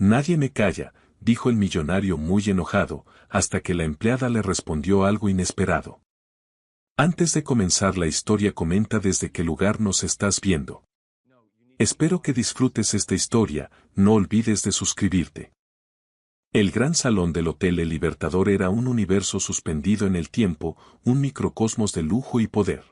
Nadie me calla, dijo el millonario muy enojado, hasta que la empleada le respondió algo inesperado. Antes de comenzar la historia, comenta desde qué lugar nos estás viendo. Espero que disfrutes esta historia, no olvides de suscribirte. El gran salón del Hotel El Libertador era un universo suspendido en el tiempo, un microcosmos de lujo y poder.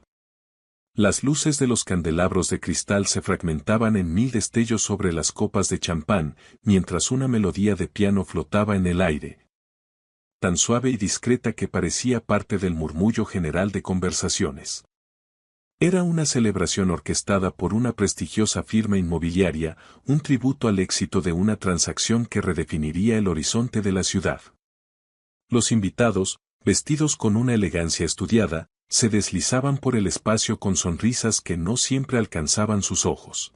Las luces de los candelabros de cristal se fragmentaban en 1000 destellos sobre las copas de champán, mientras una melodía de piano flotaba en el aire, tan suave y discreta que parecía parte del murmullo general de conversaciones. Era una celebración orquestada por una prestigiosa firma inmobiliaria, un tributo al éxito de una transacción que redefiniría el horizonte de la ciudad. Los invitados, vestidos con una elegancia estudiada, se deslizaban por el espacio con sonrisas que no siempre alcanzaban sus ojos.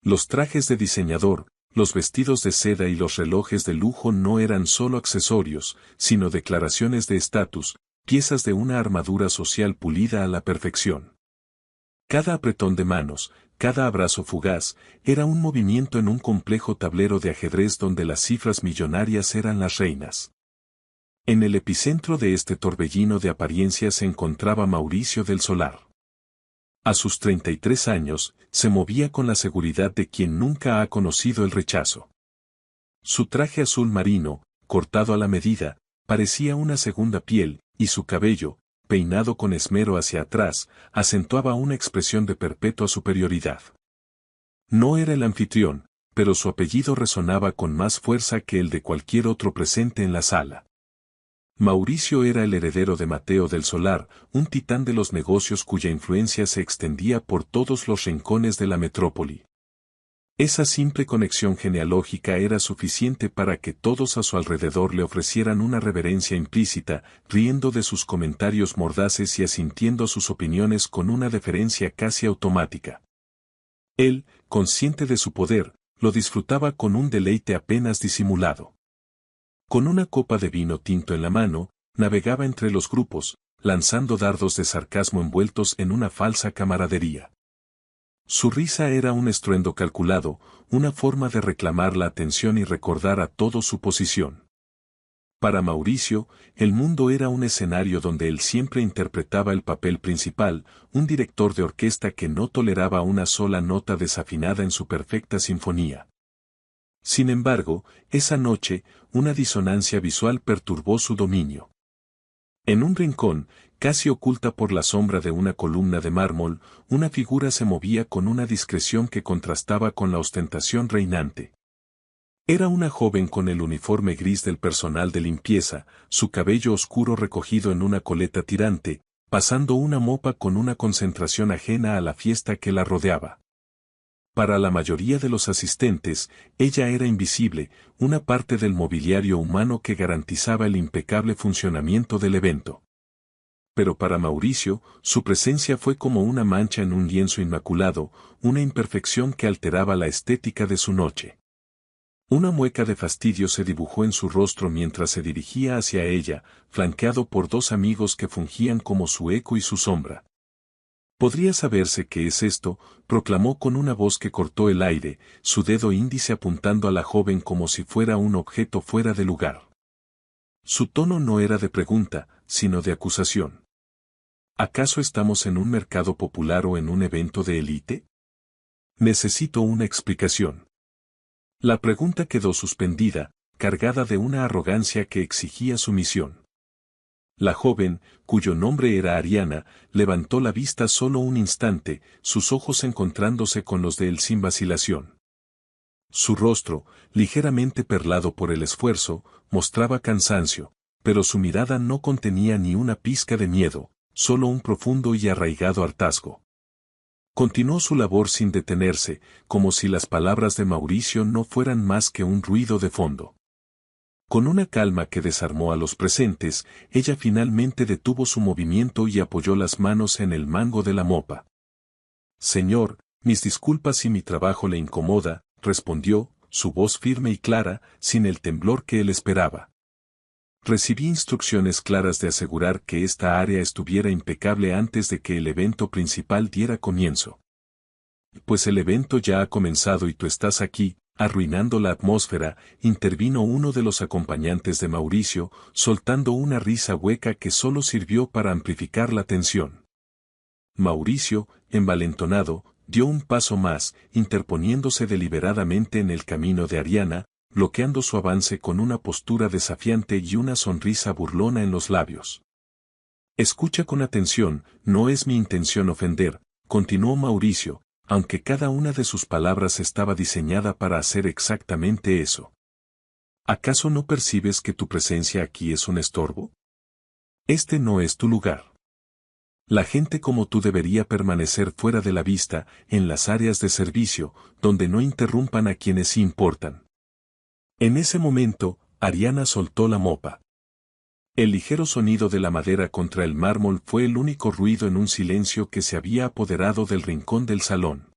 Los trajes de diseñador, los vestidos de seda y los relojes de lujo no eran solo accesorios, sino declaraciones de estatus, piezas de una armadura social pulida a la perfección. Cada apretón de manos, cada abrazo fugaz, era un movimiento en un complejo tablero de ajedrez donde las cifras millonarias eran las reinas. En el epicentro de este torbellino de apariencias se encontraba Mauricio del Solar. A sus 33 años, se movía con la seguridad de quien nunca ha conocido el rechazo. Su traje azul marino, cortado a la medida, parecía una segunda piel, y su cabello, peinado con esmero hacia atrás, acentuaba una expresión de perpetua superioridad. No era el anfitrión, pero su apellido resonaba con más fuerza que el de cualquier otro presente en la sala. Mauricio era el heredero de Mateo del Solar, un titán de los negocios cuya influencia se extendía por todos los rincones de la metrópoli. Esa simple conexión genealógica era suficiente para que todos a su alrededor le ofrecieran una reverencia implícita, riendo de sus comentarios mordaces y asintiendo a sus opiniones con una deferencia casi automática. Él, consciente de su poder, lo disfrutaba con un deleite apenas disimulado. Con una copa de vino tinto en la mano, navegaba entre los grupos, lanzando dardos de sarcasmo envueltos en una falsa camaradería. Su risa era un estruendo calculado, una forma de reclamar la atención y recordar a todos su posición. Para Mauricio, el mundo era un escenario donde él siempre interpretaba el papel principal, un director de orquesta que no toleraba una sola nota desafinada en su perfecta sinfonía. Sin embargo, esa noche, una disonancia visual perturbó su dominio. En un rincón, casi oculta por la sombra de una columna de mármol, una figura se movía con una discreción que contrastaba con la ostentación reinante. Era una joven con el uniforme gris del personal de limpieza, su cabello oscuro recogido en una coleta tirante, pasando una mopa con una concentración ajena a la fiesta que la rodeaba. Para la mayoría de los asistentes, ella era invisible, una parte del mobiliario humano que garantizaba el impecable funcionamiento del evento. Pero para Mauricio, su presencia fue como una mancha en un lienzo inmaculado, una imperfección que alteraba la estética de su noche. Una mueca de fastidio se dibujó en su rostro mientras se dirigía hacia ella, flanqueado por dos amigos que fungían como su eco y su sombra. «¿Podría saberse qué es esto?», proclamó con una voz que cortó el aire, su dedo índice apuntando a la joven como si fuera un objeto fuera de lugar. Su tono no era de pregunta, sino de acusación. ¿Acaso estamos en un mercado popular o en un evento de élite? Necesito una explicación. La pregunta quedó suspendida, cargada de una arrogancia que exigía sumisión. La joven, cuyo nombre era Ariana, levantó la vista solo un instante, sus ojos encontrándose con los de él sin vacilación. Su rostro, ligeramente perlado por el esfuerzo, mostraba cansancio, pero su mirada no contenía ni una pizca de miedo, solo un profundo y arraigado hartazgo. Continuó su labor sin detenerse, como si las palabras de Mauricio no fueran más que un ruido de fondo. Con una calma que desarmó a los presentes, ella finalmente detuvo su movimiento y apoyó las manos en el mango de la mopa. «Señor, mis disculpas si mi trabajo le incomoda», respondió, su voz firme y clara, sin el temblor que él esperaba. «Recibí instrucciones claras de asegurar que esta área estuviera impecable antes de que el evento principal diera comienzo». «Pues el evento ya ha comenzado y tú estás aquí», arruinando la atmósfera, intervino uno de los acompañantes de Mauricio, soltando una risa hueca que solo sirvió para amplificar la tensión. Mauricio, envalentonado, dio un paso más, interponiéndose deliberadamente en el camino de Ariana, bloqueando su avance con una postura desafiante y una sonrisa burlona en los labios. Escucha con atención, no es mi intención ofender, continuó Mauricio, aunque cada una de sus palabras estaba diseñada para hacer exactamente eso. ¿Acaso no percibes que tu presencia aquí es un estorbo? Este no es tu lugar. La gente como tú debería permanecer fuera de la vista, en las áreas de servicio, donde no interrumpan a quienes sí importan. En ese momento, Ariana soltó la mopa. El ligero sonido de la madera contra el mármol fue el único ruido en un silencio que se había apoderado del rincón del salón.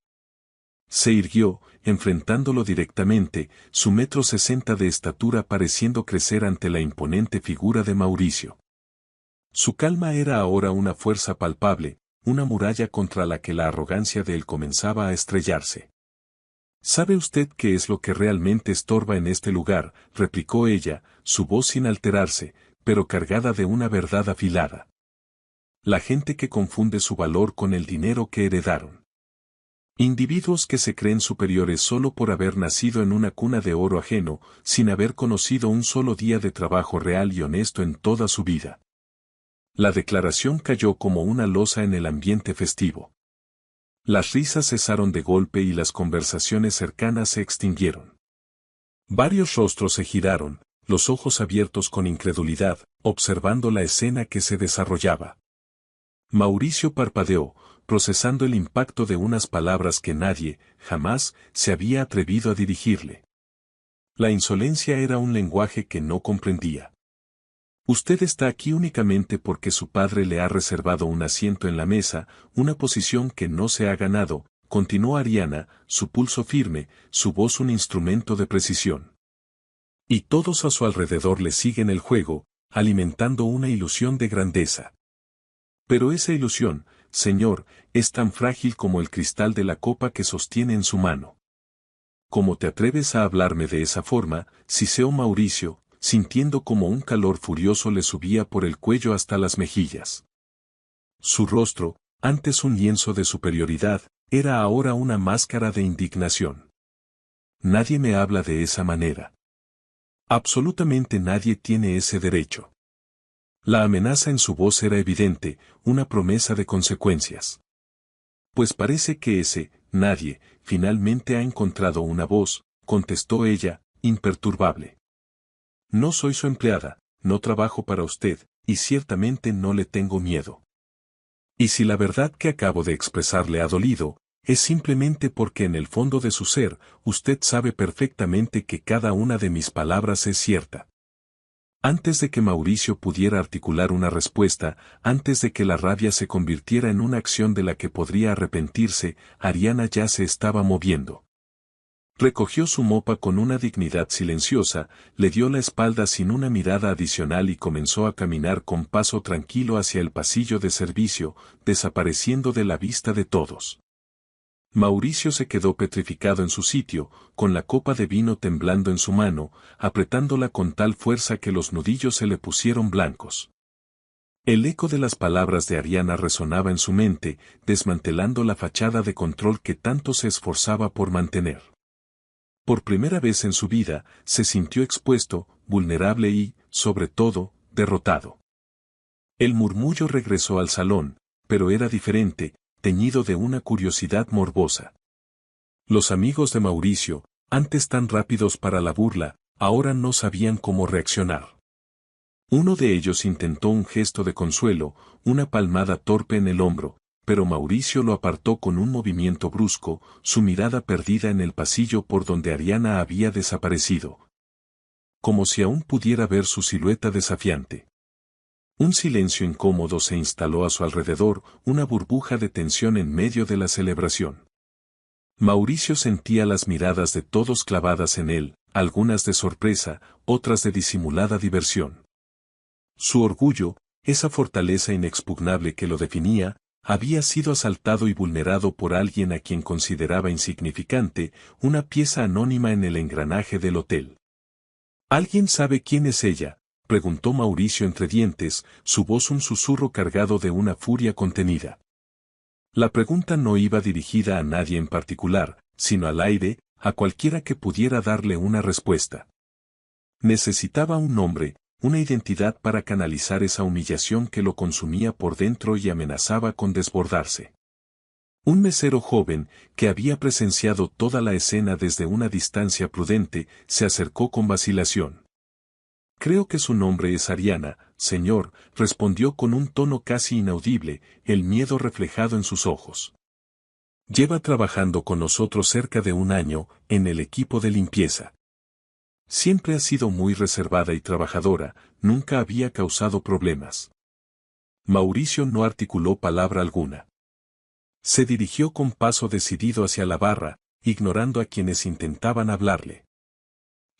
Se irguió, enfrentándolo directamente, su 1,60 m de estatura pareciendo crecer ante la imponente figura de Mauricio. Su calma era ahora una fuerza palpable, una muralla contra la que la arrogancia de él comenzaba a estrellarse. ¿Sabe usted qué es lo que realmente estorba en este lugar?, replicó ella, su voz sin alterarse, pero cargada de una verdad afilada. La gente que confunde su valor con el dinero que heredaron. Individuos que se creen superiores solo por haber nacido en una cuna de oro ajeno, sin haber conocido un solo día de trabajo real y honesto en toda su vida. La declaración cayó como una losa en el ambiente festivo. Las risas cesaron de golpe y las conversaciones cercanas se extinguieron. Varios rostros se giraron, los ojos abiertos con incredulidad, observando la escena que se desarrollaba. Mauricio parpadeó, procesando el impacto de unas palabras que nadie, jamás, se había atrevido a dirigirle. La insolencia era un lenguaje que no comprendía. Usted está aquí únicamente porque su padre le ha reservado un asiento en la mesa, una posición que no se ha ganado, continuó Ariana, su pulso firme, su voz un instrumento de precisión. Y todos a su alrededor le siguen el juego, alimentando una ilusión de grandeza. Pero esa ilusión, señor, es tan frágil como el cristal de la copa que sostiene en su mano. ¿Cómo te atreves a hablarme de esa forma?, siseó Mauricio, sintiendo como un calor furioso le subía por el cuello hasta las mejillas. Su rostro, antes un lienzo de superioridad, era ahora una máscara de indignación. Nadie me habla de esa manera. Absolutamente nadie tiene ese derecho. La amenaza en su voz era evidente, una promesa de consecuencias. Pues parece que ese, nadie, finalmente ha encontrado una voz, contestó ella, imperturbable. No soy su empleada, no trabajo para usted, y ciertamente no le tengo miedo. Y si la verdad que acabo de expresar le ha dolido, es simplemente porque en el fondo de su ser, usted sabe perfectamente que cada una de mis palabras es cierta. Antes de que Mauricio pudiera articular una respuesta, antes de que la rabia se convirtiera en una acción de la que podría arrepentirse, Ariana ya se estaba moviendo. Recogió su mopa con una dignidad silenciosa, le dio la espalda sin una mirada adicional y comenzó a caminar con paso tranquilo hacia el pasillo de servicio, desapareciendo de la vista de todos. Mauricio se quedó petrificado en su sitio, con la copa de vino temblando en su mano, apretándola con tal fuerza que los nudillos se le pusieron blancos. El eco de las palabras de Ariana resonaba en su mente, desmantelando la fachada de control que tanto se esforzaba por mantener. Por primera vez en su vida, se sintió expuesto, vulnerable y, sobre todo, derrotado. El murmullo regresó al salón, pero era diferente, teñido de una curiosidad morbosa. Los amigos de Mauricio, antes tan rápidos para la burla, ahora no sabían cómo reaccionar. Uno de ellos intentó un gesto de consuelo, una palmada torpe en el hombro, pero Mauricio lo apartó con un movimiento brusco, su mirada perdida en el pasillo por donde Ariana había desaparecido. Como si aún pudiera ver su silueta desafiante. Un silencio incómodo se instaló a su alrededor, una burbuja de tensión en medio de la celebración. Mauricio sentía las miradas de todos clavadas en él, algunas de sorpresa, otras de disimulada diversión. Su orgullo, esa fortaleza inexpugnable que lo definía, había sido asaltado y vulnerado por alguien a quien consideraba insignificante, una pieza anónima en el engranaje del hotel. ¿Alguien sabe quién es ella?, preguntó Mauricio entre dientes, su voz un susurro cargado de una furia contenida. La pregunta no iba dirigida a nadie en particular, sino al aire, a cualquiera que pudiera darle una respuesta. Necesitaba un nombre, una identidad para canalizar esa humillación que lo consumía por dentro y amenazaba con desbordarse. Un mesero joven, que había presenciado toda la escena desde una distancia prudente, se acercó con vacilación. Creo que su nombre es Ariana, señor, respondió con un tono casi inaudible, el miedo reflejado en sus ojos. Lleva trabajando con nosotros cerca de un año, en el equipo de limpieza. Siempre ha sido muy reservada y trabajadora, nunca había causado problemas. Mauricio no articuló palabra alguna. Se dirigió con paso decidido hacia la barra, ignorando a quienes intentaban hablarle.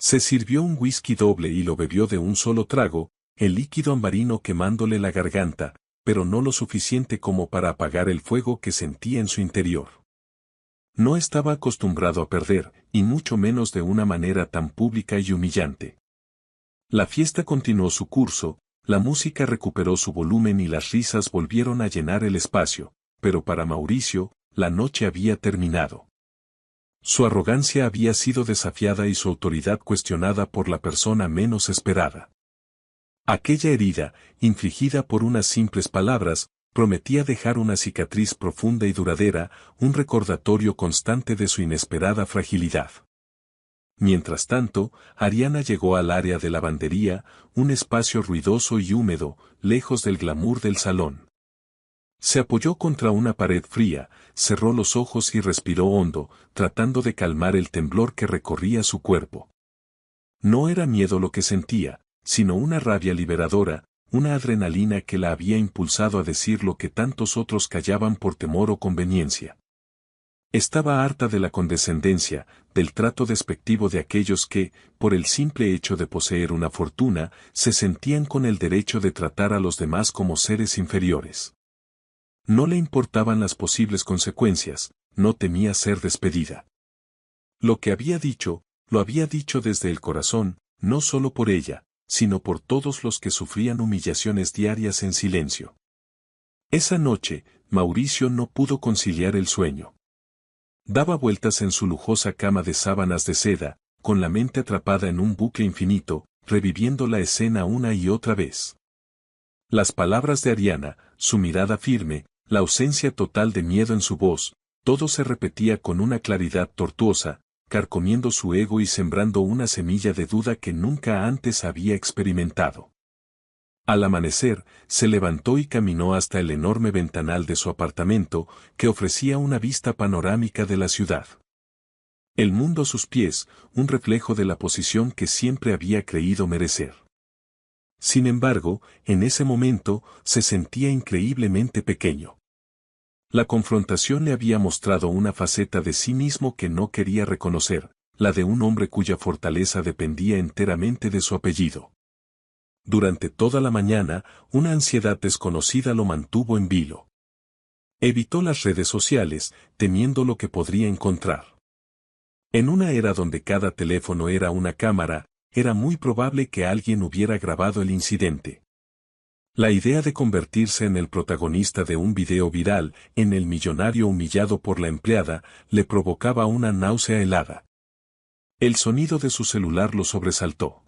Se sirvió un whisky doble y lo bebió de un solo trago, el líquido ambarino quemándole la garganta, pero no lo suficiente como para apagar el fuego que sentía en su interior. No estaba acostumbrado a perder, y mucho menos de una manera tan pública y humillante. La fiesta continuó su curso, la música recuperó su volumen y las risas volvieron a llenar el espacio, pero para Mauricio, la noche había terminado. Su arrogancia había sido desafiada y su autoridad cuestionada por la persona menos esperada. Aquella herida, infligida por unas simples palabras, prometía dejar una cicatriz profunda y duradera, un recordatorio constante de su inesperada fragilidad. Mientras tanto, Ariana llegó al área de lavandería, un espacio ruidoso y húmedo, lejos del glamour del salón. Se apoyó contra una pared fría, cerró los ojos y respiró hondo, tratando de calmar el temblor que recorría su cuerpo. No era miedo lo que sentía, sino una rabia liberadora, una adrenalina que la había impulsado a decir lo que tantos otros callaban por temor o conveniencia. Estaba harta de la condescendencia, del trato despectivo de aquellos que, por el simple hecho de poseer una fortuna, se sentían con el derecho de tratar a los demás como seres inferiores. No le importaban las posibles consecuencias, no temía ser despedida. Lo que había dicho, lo había dicho desde el corazón, no solo por ella, sino por todos los que sufrían humillaciones diarias en silencio. Esa noche, Mauricio no pudo conciliar el sueño. Daba vueltas en su lujosa cama de sábanas de seda, con la mente atrapada en un bucle infinito, reviviendo la escena una y otra vez. Las palabras de Ariana, su mirada firme, la ausencia total de miedo en su voz, todo se repetía con una claridad tortuosa, carcomiendo su ego y sembrando una semilla de duda que nunca antes había experimentado. Al amanecer, se levantó y caminó hasta el enorme ventanal de su apartamento, que ofrecía una vista panorámica de la ciudad. El mundo a sus pies, un reflejo de la posición que siempre había creído merecer. Sin embargo, en ese momento, se sentía increíblemente pequeño. La confrontación le había mostrado una faceta de sí mismo que no quería reconocer, la de un hombre cuya fortaleza dependía enteramente de su apellido. Durante toda la mañana, una ansiedad desconocida lo mantuvo en vilo. Evitó las redes sociales, temiendo lo que podría encontrar. En una era donde cada teléfono era una cámara, era muy probable que alguien hubiera grabado el incidente. La idea de convertirse en el protagonista de un video viral, en el millonario humillado por la empleada, le provocaba una náusea helada. El sonido de su celular lo sobresaltó.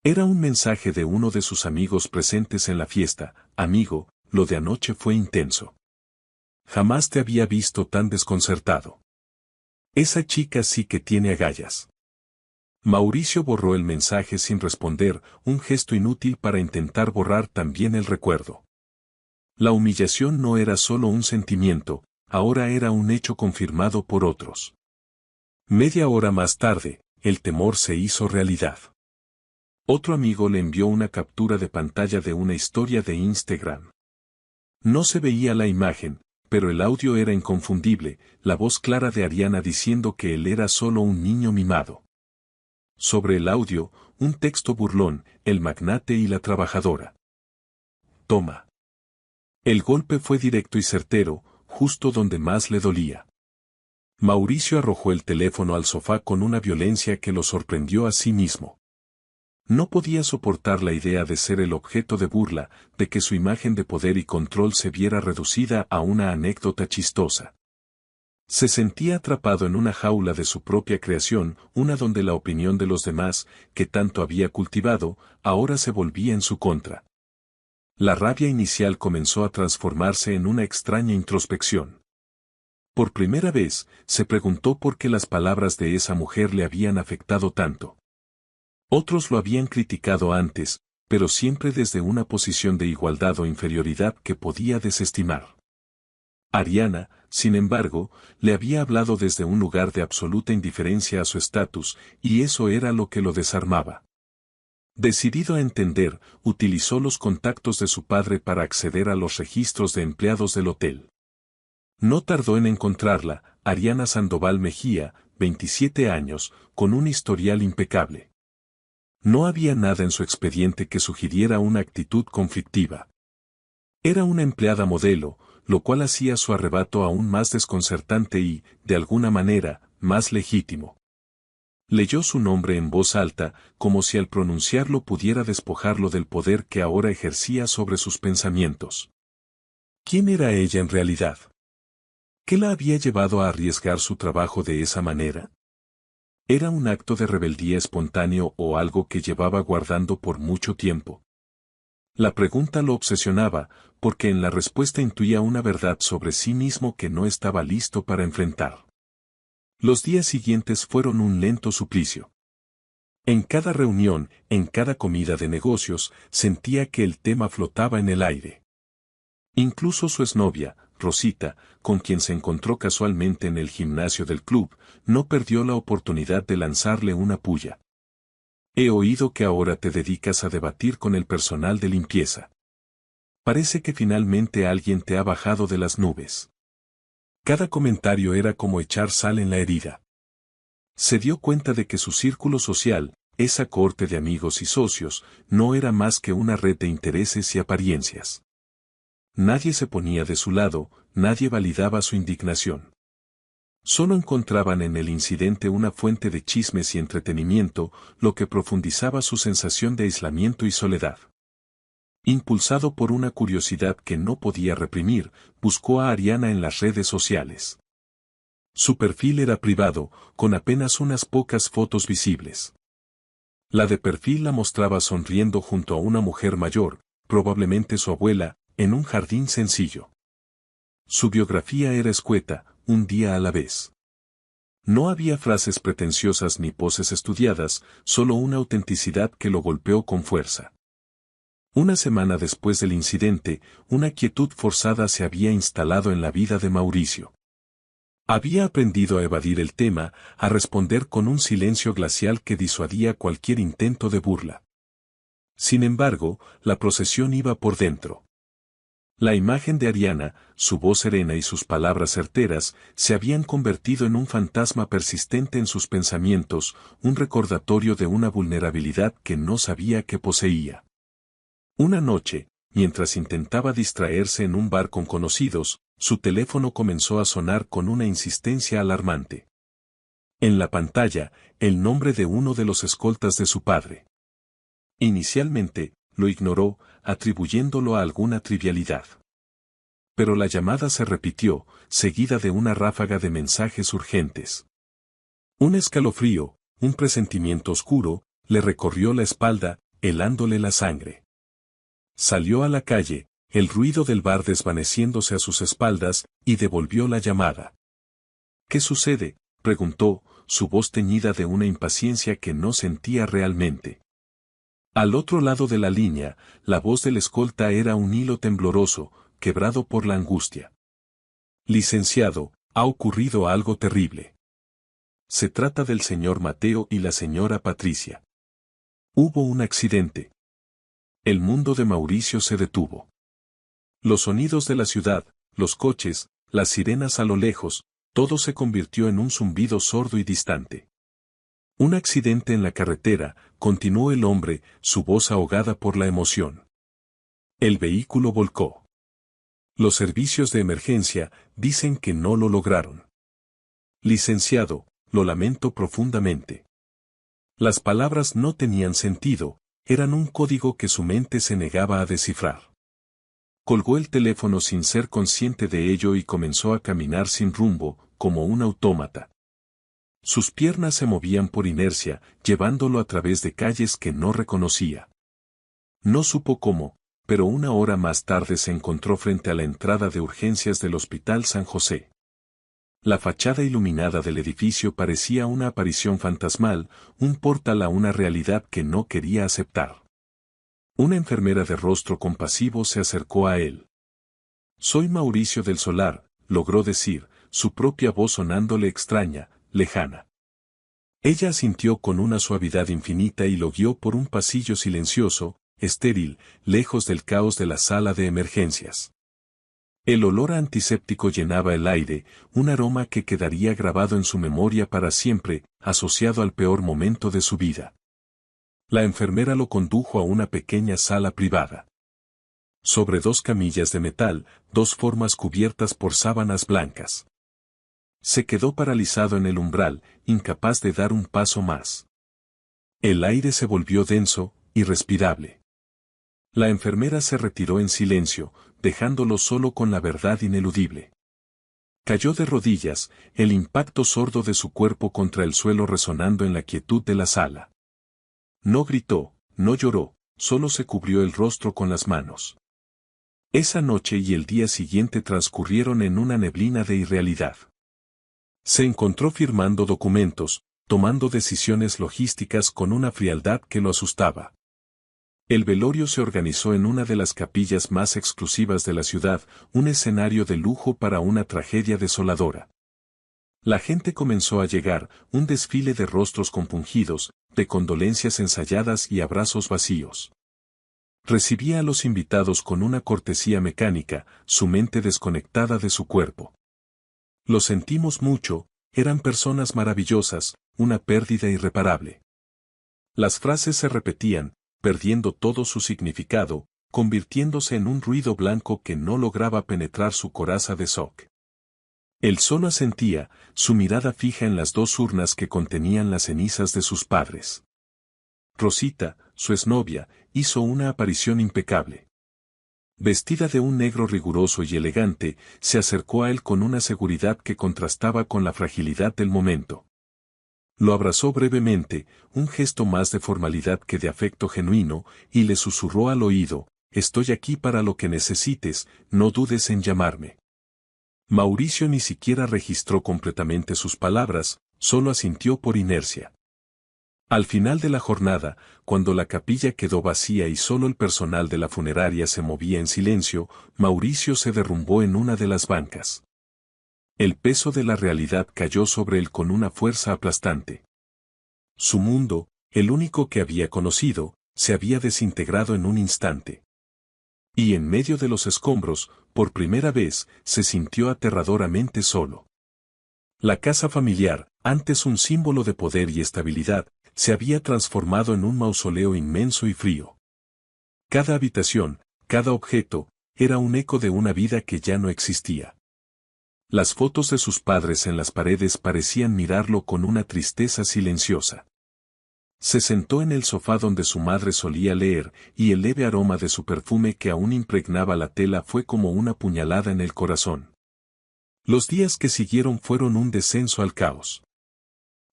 Era un mensaje de uno de sus amigos presentes en la fiesta: amigo, lo de anoche fue intenso. Jamás te había visto tan desconcertado. Esa chica sí que tiene agallas. Mauricio borró el mensaje sin responder, un gesto inútil para intentar borrar también el recuerdo. La humillación no era solo un sentimiento, ahora era un hecho confirmado por otros. Media hora más tarde, el temor se hizo realidad. Otro amigo le envió una captura de pantalla de una historia de Instagram. No se veía la imagen, pero el audio era inconfundible, la voz clara de Ariana diciendo que él era solo un niño mimado. Sobre el audio, un texto burlón: el magnate y la trabajadora. Toma. El golpe fue directo y certero, justo donde más le dolía. Mauricio arrojó el teléfono al sofá con una violencia que lo sorprendió a sí mismo. No podía soportar la idea de ser el objeto de burla, de que su imagen de poder y control se viera reducida a una anécdota chistosa. Se sentía atrapado en una jaula de su propia creación, una donde la opinión de los demás, que tanto había cultivado, ahora se volvía en su contra. La rabia inicial comenzó a transformarse en una extraña introspección. Por primera vez, se preguntó por qué las palabras de esa mujer le habían afectado tanto. Otros lo habían criticado antes, pero siempre desde una posición de igualdad o inferioridad que podía desestimar. Ariana, sin embargo, le había hablado desde un lugar de absoluta indiferencia a su estatus, y eso era lo que lo desarmaba. Decidido a entender, utilizó los contactos de su padre para acceder a los registros de empleados del hotel. No tardó en encontrarla, Ariana Sandoval Mejía, 27 años, con un historial impecable. No había nada en su expediente que sugiriera una actitud conflictiva. Era una empleada modelo, lo cual hacía su arrebato aún más desconcertante y, de alguna manera, más legítimo. Leyó su nombre en voz alta, como si al pronunciarlo pudiera despojarlo del poder que ahora ejercía sobre sus pensamientos. ¿Quién era ella en realidad? ¿Qué la había llevado a arriesgar su trabajo de esa manera? ¿Era un acto de rebeldía espontáneo o algo que llevaba guardando por mucho tiempo? La pregunta lo obsesionaba, porque en la respuesta intuía una verdad sobre sí mismo que no estaba listo para enfrentar. Los días siguientes fueron un lento suplicio. En cada reunión, en cada comida de negocios, sentía que el tema flotaba en el aire. Incluso su exnovia, Rosita, con quien se encontró casualmente en el gimnasio del club, no perdió la oportunidad de lanzarle una puya. He oído que ahora te dedicas a debatir con el personal de limpieza. Parece que finalmente alguien te ha bajado de las nubes. Cada comentario era como echar sal en la herida. Se dio cuenta de que su círculo social, esa corte de amigos y socios, no era más que una red de intereses y apariencias. Nadie se ponía de su lado, nadie validaba su indignación. Solo encontraban en el incidente una fuente de chismes y entretenimiento, lo que profundizaba su sensación de aislamiento y soledad. Impulsado por una curiosidad que no podía reprimir, buscó a Ariana en las redes sociales. Su perfil era privado, con apenas unas pocas fotos visibles. La de perfil la mostraba sonriendo junto a una mujer mayor, probablemente su abuela, en un jardín sencillo. Su biografía era escueta, un día a la vez. No había frases pretenciosas ni poses estudiadas, solo una autenticidad que lo golpeó con fuerza. Una semana después del incidente, una quietud forzada se había instalado en la vida de Mauricio. Había aprendido a evadir el tema, a responder con un silencio glacial que disuadía cualquier intento de burla. Sin embargo, la procesión iba por dentro. La imagen de Ariana, su voz serena y sus palabras certeras, se habían convertido en un fantasma persistente en sus pensamientos, un recordatorio de una vulnerabilidad que no sabía que poseía. Una noche, mientras intentaba distraerse en un bar con conocidos, su teléfono comenzó a sonar con una insistencia alarmante. En la pantalla, el nombre de uno de los escoltas de su padre. Inicialmente, lo ignoró, atribuyéndolo a alguna trivialidad. Pero la llamada se repitió, seguida de una ráfaga de mensajes urgentes. Un escalofrío, un presentimiento oscuro, le recorrió la espalda, helándole la sangre. Salió a la calle, el ruido del bar desvaneciéndose a sus espaldas, y devolvió la llamada. ¿Qué sucede?, preguntó, su voz teñida de una impaciencia que no sentía realmente. Al otro lado de la línea, la voz del escolta era un hilo tembloroso, quebrado por la angustia. Licenciado, ha ocurrido algo terrible. Se trata del señor Mateo y la señora Patricia. Hubo un accidente. El mundo de Mauricio se detuvo. Los sonidos de la ciudad, los coches, las sirenas a lo lejos, todo se convirtió en un zumbido sordo y distante. Un accidente en la carretera, continuó el hombre, su voz ahogada por la emoción. El vehículo volcó. Los servicios de emergencia dicen que no lo lograron. Licenciado, lo lamento profundamente. Las palabras no tenían sentido, eran un código que su mente se negaba a descifrar. Colgó el teléfono sin ser consciente de ello y comenzó a caminar sin rumbo, como un autómata. Sus piernas se movían por inercia, llevándolo a través de calles que no reconocía. No supo cómo, pero una hora más tarde se encontró frente a la entrada de urgencias del Hospital San José. La fachada iluminada del edificio parecía una aparición fantasmal, un portal a una realidad que no quería aceptar. Una enfermera de rostro compasivo se acercó a él. «Soy Mauricio del Solar», logró decir, su propia voz sonándole extraña, lejana. Ella asintió con una suavidad infinita y lo guió por un pasillo silencioso, estéril, lejos del caos de la sala de emergencias. El olor a antiséptico llenaba el aire, un aroma que quedaría grabado en su memoria para siempre, asociado al peor momento de su vida. La enfermera lo condujo a una pequeña sala privada. Sobre 2 camillas de metal, 2 formas cubiertas por sábanas blancas. Se quedó paralizado en el umbral, incapaz de dar un paso más. El aire se volvió denso, irrespirable. La enfermera se retiró en silencio, dejándolo solo con la verdad ineludible. Cayó de rodillas, el impacto sordo de su cuerpo contra el suelo resonando en la quietud de la sala. No gritó, no lloró, solo se cubrió el rostro con las manos. Esa noche y el día siguiente transcurrieron en una neblina de irrealidad. Se encontró firmando documentos, tomando decisiones logísticas con una frialdad que lo asustaba. El velorio se organizó en una de las capillas más exclusivas de la ciudad, un escenario de lujo para una tragedia desoladora. La gente comenzó a llegar, un desfile de rostros compungidos, de condolencias ensayadas y abrazos vacíos. Recibía a los invitados con una cortesía mecánica, su mente desconectada de su cuerpo. Lo sentimos mucho, eran personas maravillosas, una pérdida irreparable. Las frases se repetían, perdiendo todo su significado, convirtiéndose en un ruido blanco que no lograba penetrar su coraza de shock. Él solo asentía, su mirada fija en las 2 urnas que contenían las cenizas de sus padres. Rosita, su exnovia, hizo una aparición impecable. Vestida de un negro riguroso y elegante, se acercó a él con una seguridad que contrastaba con la fragilidad del momento. Lo abrazó brevemente, un gesto más de formalidad que de afecto genuino, y le susurró al oído, «Estoy aquí para lo que necesites, no dudes en llamarme». Mauricio ni siquiera registró completamente sus palabras, solo asintió por inercia. Al final de la jornada, cuando la capilla quedó vacía y solo el personal de la funeraria se movía en silencio, Mauricio se derrumbó en una de las bancas. El peso de la realidad cayó sobre él con una fuerza aplastante. Su mundo, el único que había conocido, se había desintegrado en un instante. Y en medio de los escombros, por primera vez, se sintió aterradoramente solo. La casa familiar, antes un símbolo de poder y estabilidad, se había transformado en un mausoleo inmenso y frío. Cada habitación, cada objeto, era un eco de una vida que ya no existía. Las fotos de sus padres en las paredes parecían mirarlo con una tristeza silenciosa. Se sentó en el sofá donde su madre solía leer, y el leve aroma de su perfume que aún impregnaba la tela fue como una puñalada en el corazón. Los días que siguieron fueron un descenso al caos.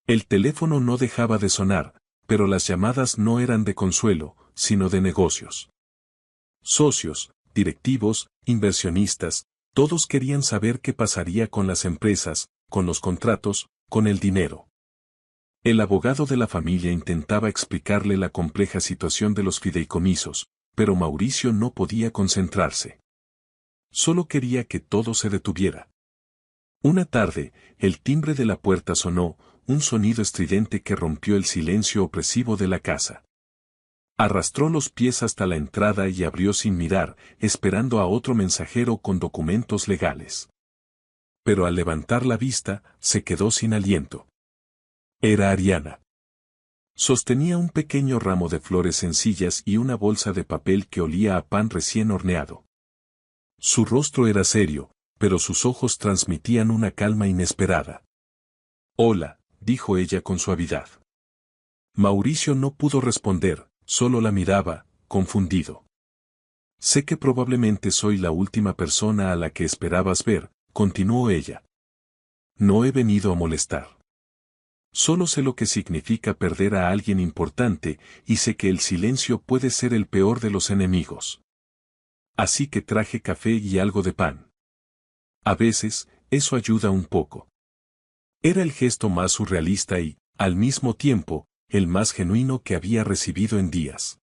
El teléfono no dejaba de sonar, pero las llamadas no eran de consuelo, sino de negocios. Socios, directivos, inversionistas, todos querían saber qué pasaría con las empresas, con los contratos, con el dinero. El abogado de la familia intentaba explicarle la compleja situación de los fideicomisos, pero Mauricio no podía concentrarse. Solo quería que todo se detuviera. Una tarde, el timbre de la puerta sonó, un sonido estridente que rompió el silencio opresivo de la casa. Arrastró los pies hasta la entrada y abrió sin mirar, esperando a otro mensajero con documentos legales. Pero al levantar la vista, se quedó sin aliento. Era Ariana. Sostenía un pequeño ramo de flores sencillas y una bolsa de papel que olía a pan recién horneado. Su rostro era serio, pero sus ojos transmitían una calma inesperada. Hola, dijo ella con suavidad. Mauricio no pudo responder, solo la miraba, confundido. Sé que probablemente soy la última persona a la que esperabas ver, continuó ella. No he venido a molestar. Solo sé lo que significa perder a alguien importante, y sé que el silencio puede ser el peor de los enemigos. Así que traje café y algo de pan. A veces, eso ayuda un poco. Era el gesto más surrealista y, al mismo tiempo, el más genuino que había recibido en días.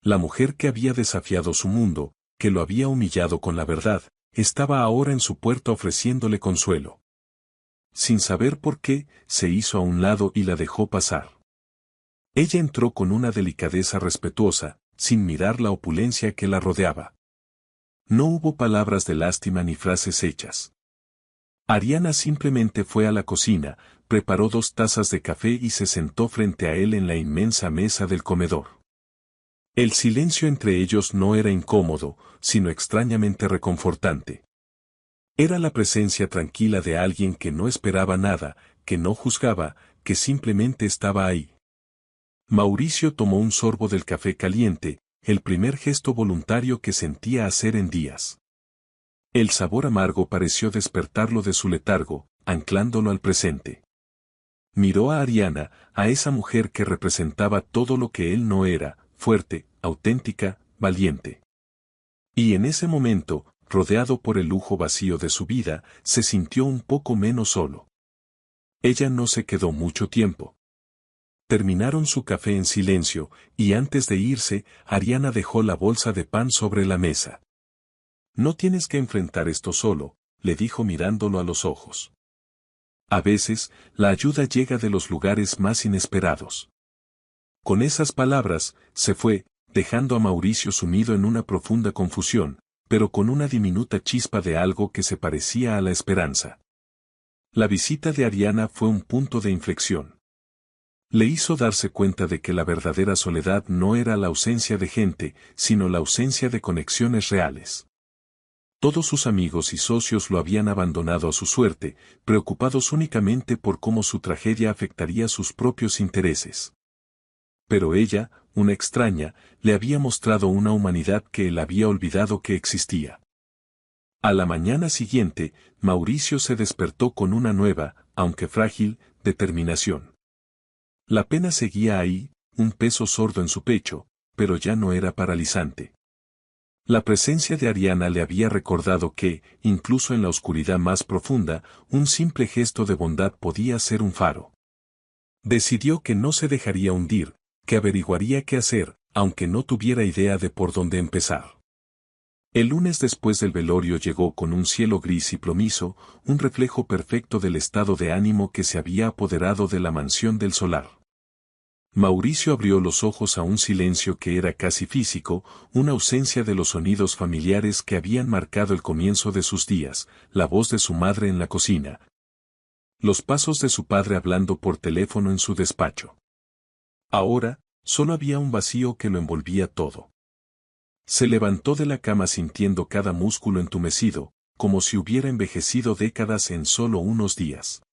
La mujer que había desafiado su mundo, que lo había humillado con la verdad, estaba ahora en su puerta ofreciéndole consuelo. Sin saber por qué, se hizo a un lado y la dejó pasar. Ella entró con una delicadeza respetuosa, sin mirar la opulencia que la rodeaba. No hubo palabras de lástima ni frases hechas. Ariana simplemente fue a la cocina, preparó 2 tazas de café y se sentó frente a él en la inmensa mesa del comedor. El silencio entre ellos no era incómodo, sino extrañamente reconfortante. Era la presencia tranquila de alguien que no esperaba nada, que no juzgaba, que simplemente estaba ahí. Mauricio tomó un sorbo del café caliente, el primer gesto voluntario que sentía hacer en días. El sabor amargo pareció despertarlo de su letargo, anclándolo al presente. Miró a Ariana, a esa mujer que representaba todo lo que él no era, fuerte, auténtica, valiente. Y en ese momento, rodeado por el lujo vacío de su vida, se sintió un poco menos solo. Ella no se quedó mucho tiempo. Terminaron su café en silencio, y antes de irse, Ariana dejó la bolsa de pan sobre la mesa. No tienes que enfrentar esto solo, le dijo mirándolo a los ojos. A veces, la ayuda llega de los lugares más inesperados. Con esas palabras, se fue, dejando a Mauricio sumido en una profunda confusión, pero con una diminuta chispa de algo que se parecía a la esperanza. La visita de Ariana fue un punto de inflexión. Le hizo darse cuenta de que la verdadera soledad no era la ausencia de gente, sino la ausencia de conexiones reales. Todos sus amigos y socios lo habían abandonado a su suerte, preocupados únicamente por cómo su tragedia afectaría sus propios intereses. Pero ella, una extraña, le había mostrado una humanidad que él había olvidado que existía. A la mañana siguiente, Mauricio se despertó con una nueva, aunque frágil, determinación. La pena seguía ahí, un peso sordo en su pecho, pero ya no era paralizante. La presencia de Ariana le había recordado que, incluso en la oscuridad más profunda, un simple gesto de bondad podía ser un faro. Decidió que no se dejaría hundir, que averiguaría qué hacer, aunque no tuviera idea de por dónde empezar. El lunes después del velorio llegó con un cielo gris y plomizo, un reflejo perfecto del estado de ánimo que se había apoderado de la mansión del solar. Mauricio abrió los ojos a un silencio que era casi físico, una ausencia de los sonidos familiares que habían marcado el comienzo de sus días, la voz de su madre en la cocina, los pasos de su padre hablando por teléfono en su despacho. Ahora, solo había un vacío que lo envolvía todo. Se levantó de la cama sintiendo cada músculo entumecido, como si hubiera envejecido décadas en solo unos días.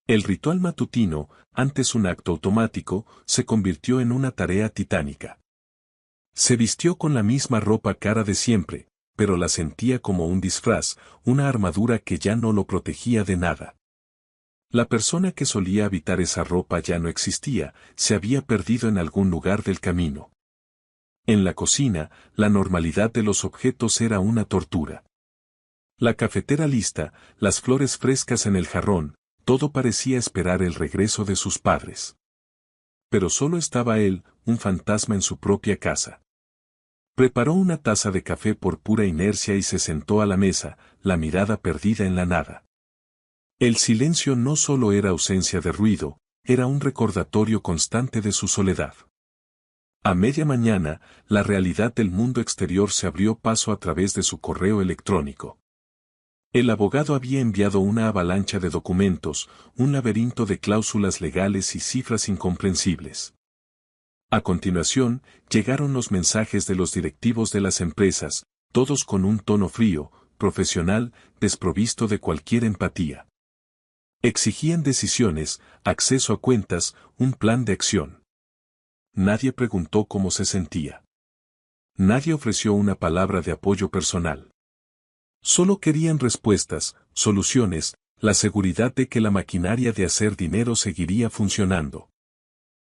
El ritual matutino, antes un acto automático, se convirtió en una tarea titánica. Se vistió con la misma ropa cara de siempre, pero la sentía como un disfraz, una armadura que ya no lo protegía de nada. La persona que solía habitar esa ropa ya no existía, se había perdido en algún lugar del camino. En la cocina, la normalidad de los objetos era una tortura. La cafetera lista, las flores frescas en el jarrón, todo parecía esperar el regreso de sus padres. Pero solo estaba él, un fantasma en su propia casa. Preparó una taza de café por pura inercia y se sentó a la mesa, la mirada perdida en la nada. El silencio no solo era ausencia de ruido, era un recordatorio constante de su soledad. A media mañana, la realidad del mundo exterior se abrió paso a través de su correo electrónico. El abogado había enviado una avalancha de documentos, un laberinto de cláusulas legales y cifras incomprensibles. A continuación, llegaron los mensajes de los directivos de las empresas, todos con un tono frío, profesional, desprovisto de cualquier empatía. Exigían decisiones, acceso a cuentas, un plan de acción. Nadie preguntó cómo se sentía. Nadie ofreció una palabra de apoyo personal. Solo querían respuestas, soluciones, la seguridad de que la maquinaria de hacer dinero seguiría funcionando.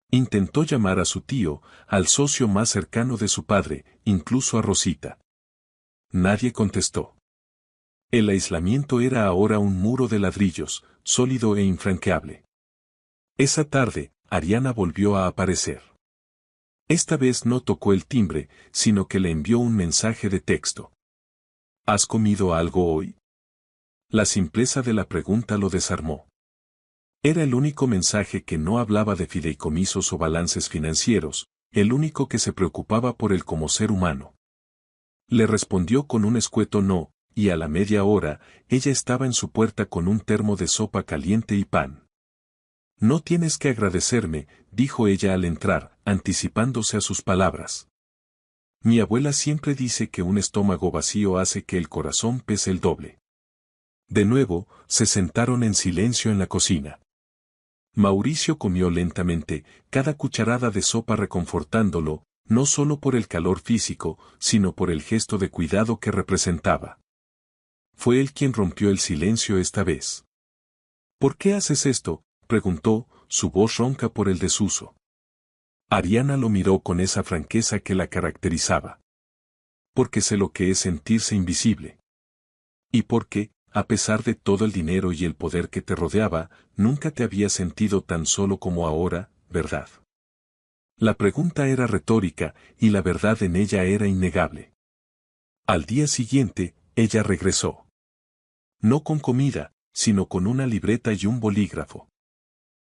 Intentó llamar a su tío, al socio más cercano de su padre, incluso a Rosita. Nadie contestó. El aislamiento era ahora un muro de ladrillos, sólido e infranqueable. Esa tarde, Ariana volvió a aparecer. Esta vez no tocó el timbre, sino que le envió un mensaje de texto. ¿Has comido algo hoy? La simpleza de la pregunta lo desarmó. Era el único mensaje que no hablaba de fideicomisos o balances financieros, el único que se preocupaba por él como ser humano. Le respondió con un escueto no, y a la media hora, ella estaba en su puerta con un termo de sopa caliente y pan. No tienes que agradecerme, dijo ella al entrar, anticipándose a sus palabras. Mi abuela siempre dice que un estómago vacío hace que el corazón pese el doble. De nuevo, se sentaron en silencio en la cocina. Mauricio comió lentamente, cada cucharada de sopa reconfortándolo, no solo por el calor físico, sino por el gesto de cuidado que representaba. Fue él quien rompió el silencio esta vez. ¿Por qué haces esto?, preguntó, su voz ronca por el desuso. Ariana lo miró con esa franqueza que la caracterizaba. Porque sé lo que es sentirse invisible. Y porque, a pesar de todo el dinero y el poder que te rodeaba, nunca te había sentido tan solo como ahora, ¿verdad? La pregunta era retórica, y la verdad en ella era innegable. Al día siguiente, ella regresó. No con comida, sino con una libreta y un bolígrafo.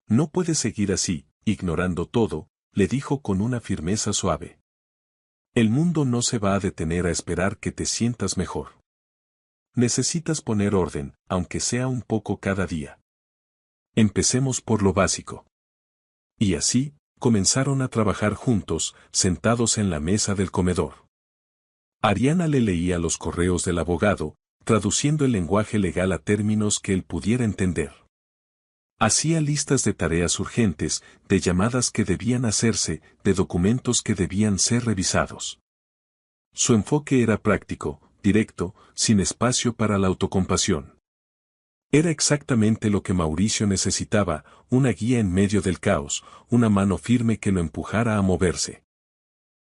No puedes seguir así, ignorando todo, le dijo con una firmeza suave. El mundo no se va a detener a esperar que te sientas mejor. Necesitas poner orden, aunque sea un poco cada día. Empecemos por lo básico. Y así, comenzaron a trabajar juntos, sentados en la mesa del comedor. Ariana le leía los correos del abogado, traduciendo el lenguaje legal a términos que él pudiera entender. Hacía listas de tareas urgentes, de llamadas que debían hacerse, de documentos que debían ser revisados. Su enfoque era práctico, directo, sin espacio para la autocompasión. Era exactamente lo que Mauricio necesitaba, una guía en medio del caos, una mano firme que lo empujara a moverse.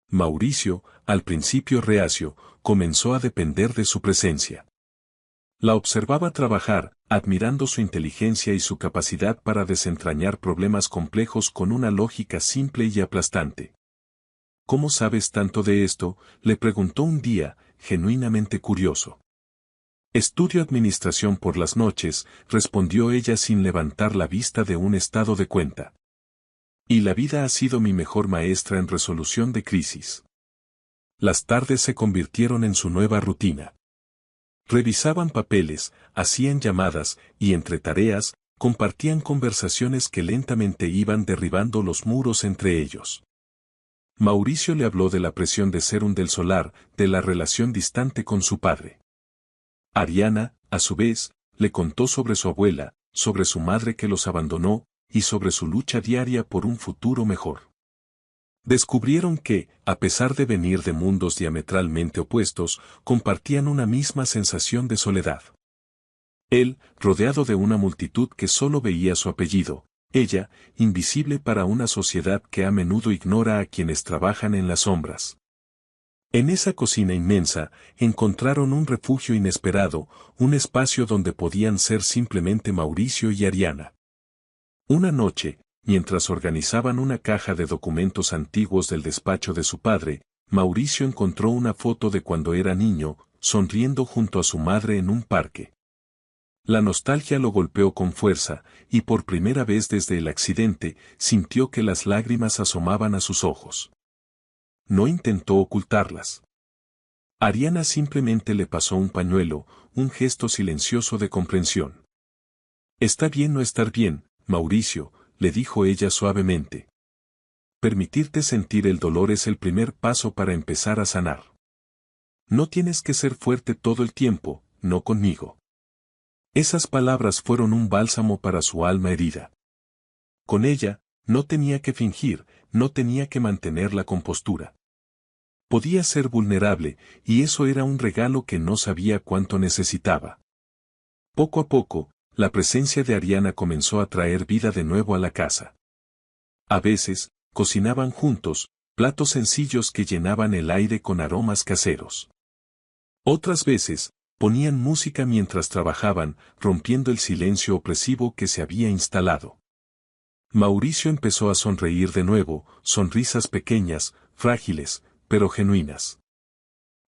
Mauricio, al principio reacio, comenzó a depender de su presencia. La observaba trabajar, admirando su inteligencia y su capacidad para desentrañar problemas complejos con una lógica simple y aplastante. ¿Cómo sabes tanto de esto?, le preguntó un día, genuinamente curioso. Estudio administración por las noches, respondió ella sin levantar la vista de un estado de cuenta. Y la vida ha sido mi mejor maestra en resolución de crisis. Las tardes se convirtieron en su nueva rutina. Revisaban papeles, hacían llamadas, y entre tareas, compartían conversaciones que lentamente iban derribando los muros entre ellos. Mauricio le habló de la presión de ser un del solar, de la relación distante con su padre. Ariana, a su vez, le contó sobre su abuela, sobre su madre que los abandonó, y sobre su lucha diaria por un futuro mejor. Descubrieron que, a pesar de venir de mundos diametralmente opuestos, compartían una misma sensación de soledad. Él, rodeado de una multitud que solo veía su apellido, ella, invisible para una sociedad que a menudo ignora a quienes trabajan en las sombras. En esa cocina inmensa, encontraron un refugio inesperado, un espacio donde podían ser simplemente Mauricio y Ariana. Una noche, mientras organizaban una caja de documentos antiguos del despacho de su padre, Mauricio encontró una foto de cuando era niño, sonriendo junto a su madre en un parque. La nostalgia lo golpeó con fuerza, y por primera vez desde el accidente, sintió que las lágrimas asomaban a sus ojos. No intentó ocultarlas. Ariana simplemente le pasó un pañuelo, un gesto silencioso de comprensión. Está bien no estar bien, Mauricio, le dijo ella suavemente. Permitirte sentir el dolor es el primer paso para empezar a sanar. No tienes que ser fuerte todo el tiempo, no conmigo. Esas palabras fueron un bálsamo para su alma herida. Con ella, no tenía que fingir, no tenía que mantener la compostura. Podía ser vulnerable, y eso era un regalo que no sabía cuánto necesitaba. Poco a poco, la presencia de Ariana comenzó a traer vida de nuevo a la casa. A veces, cocinaban juntos, platos sencillos que llenaban el aire con aromas caseros. Otras veces, ponían música mientras trabajaban, rompiendo el silencio opresivo que se había instalado. Mauricio empezó a sonreír de nuevo, sonrisas pequeñas, frágiles, pero genuinas.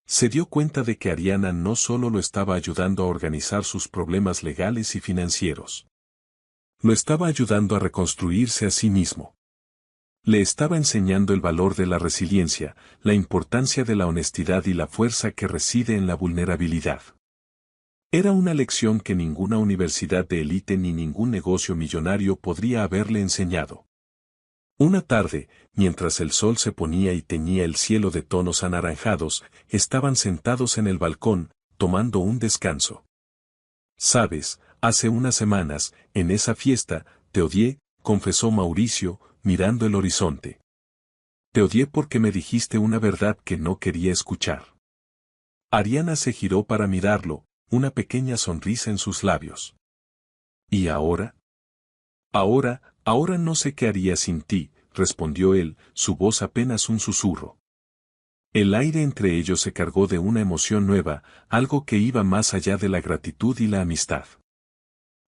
Se dio cuenta de que Ariana no solo lo estaba ayudando a organizar sus problemas legales y financieros. Lo estaba ayudando a reconstruirse a sí mismo. Le estaba enseñando el valor de la resiliencia, la importancia de la honestidad y la fuerza que reside en la vulnerabilidad. Era una lección que ninguna universidad de élite ni ningún negocio millonario podría haberle enseñado. Una tarde, mientras el sol se ponía y teñía el cielo de tonos anaranjados, estaban sentados en el balcón, tomando un descanso. «Sabes, hace unas semanas, en esa fiesta, te odié», confesó Mauricio, mirando el horizonte. «Te odié porque me dijiste una verdad que no quería escuchar». Ariana se giró para mirarlo, una pequeña sonrisa en sus labios. «¿Y ahora?» Ahora no sé qué haría sin ti», respondió él, su voz apenas un susurro. El aire entre ellos se cargó de una emoción nueva, algo que iba más allá de la gratitud y la amistad.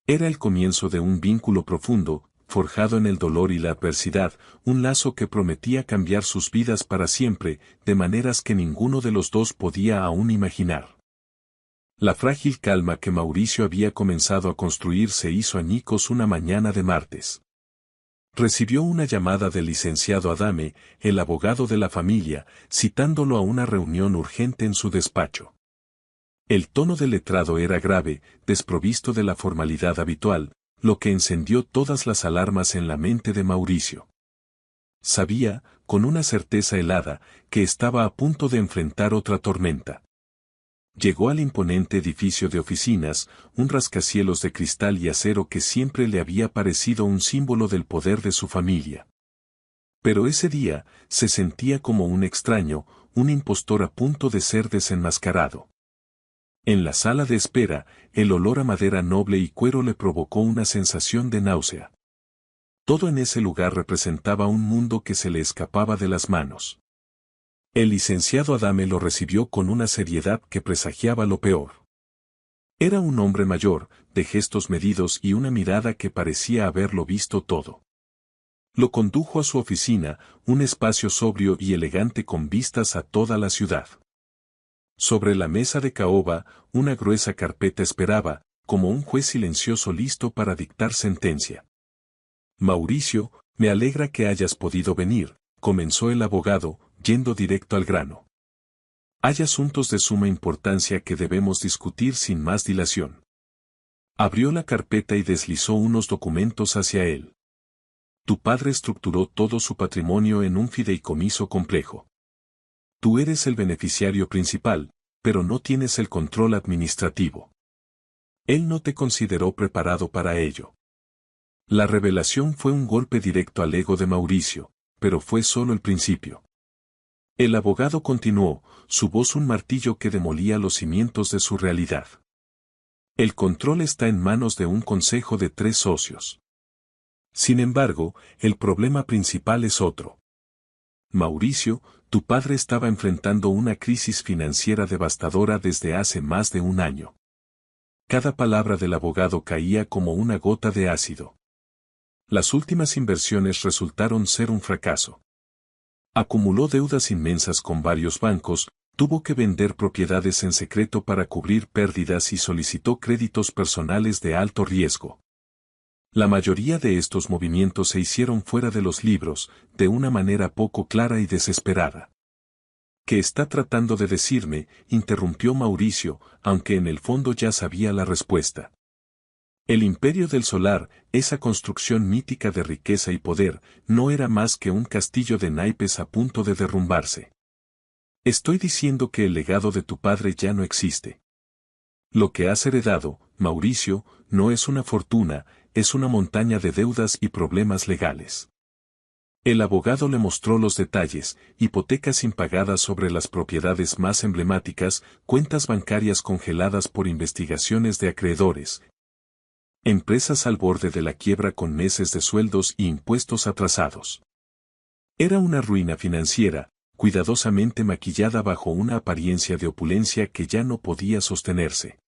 Era el comienzo de un vínculo profundo, forjado en el dolor y la adversidad, un lazo que prometía cambiar sus vidas para siempre, de maneras que ninguno de los dos podía aún imaginar. La frágil calma que Mauricio había comenzado a construir se hizo añicos una mañana de martes. Recibió una llamada del licenciado Adame, el abogado de la familia, citándolo a una reunión urgente en su despacho. El tono del letrado era grave, desprovisto de la formalidad habitual, lo que encendió todas las alarmas en la mente de Mauricio. Sabía, con una certeza helada, que estaba a punto de enfrentar otra tormenta. Llegó al imponente edificio de oficinas, un rascacielos de cristal y acero que siempre le había parecido un símbolo del poder de su familia. Pero ese día, se sentía como un extraño, un impostor a punto de ser desenmascarado. En la sala de espera, el olor a madera noble y cuero le provocó una sensación de náusea. Todo en ese lugar representaba un mundo que se le escapaba de las manos. El licenciado Adame lo recibió con una seriedad que presagiaba lo peor. Era un hombre mayor, de gestos medidos y una mirada que parecía haberlo visto todo. Lo condujo a su oficina, un espacio sobrio y elegante con vistas a toda la ciudad. Sobre la mesa de caoba, una gruesa carpeta esperaba, como un juez silencioso listo para dictar sentencia. «Mauricio, me alegra que hayas podido venir», comenzó el abogado, yendo directo al grano. «Hay asuntos de suma importancia que debemos discutir sin más dilación». Abrió la carpeta y deslizó unos documentos hacia él. «Tu padre estructuró todo su patrimonio en un fideicomiso complejo. Tú eres el beneficiario principal, pero no tienes el control administrativo. Él no te consideró preparado para ello». La revelación fue un golpe directo al ego de Mauricio, pero fue solo el principio. El abogado continuó, su voz un martillo que demolía los cimientos de su realidad. «El control está en manos de un consejo de 3 socios. Sin embargo, el problema principal es otro. Mauricio, tu padre estaba enfrentando una crisis financiera devastadora desde hace más de un año». Cada palabra del abogado caía como una gota de ácido. Las últimas inversiones resultaron ser un fracaso. Acumuló deudas inmensas con varios bancos, tuvo que vender propiedades en secreto para cubrir pérdidas y solicitó créditos personales de alto riesgo. La mayoría de estos movimientos se hicieron fuera de los libros, de una manera poco clara y desesperada. «¿Qué está tratando de decirme?», interrumpió Mauricio, aunque en el fondo ya sabía la respuesta. El imperio del solar, esa construcción mítica de riqueza y poder, no era más que un castillo de naipes a punto de derrumbarse. Estoy diciendo que el legado de tu padre ya no existe. Lo que has heredado, Mauricio, no es una fortuna, es una montaña de deudas y problemas legales. El abogado le mostró los detalles: hipotecas impagadas sobre las propiedades más emblemáticas, cuentas bancarias congeladas por investigaciones de acreedores, empresas al borde de la quiebra con meses de sueldos y impuestos atrasados. Era una ruina financiera, cuidadosamente maquillada bajo una apariencia de opulencia que ya no podía sostenerse.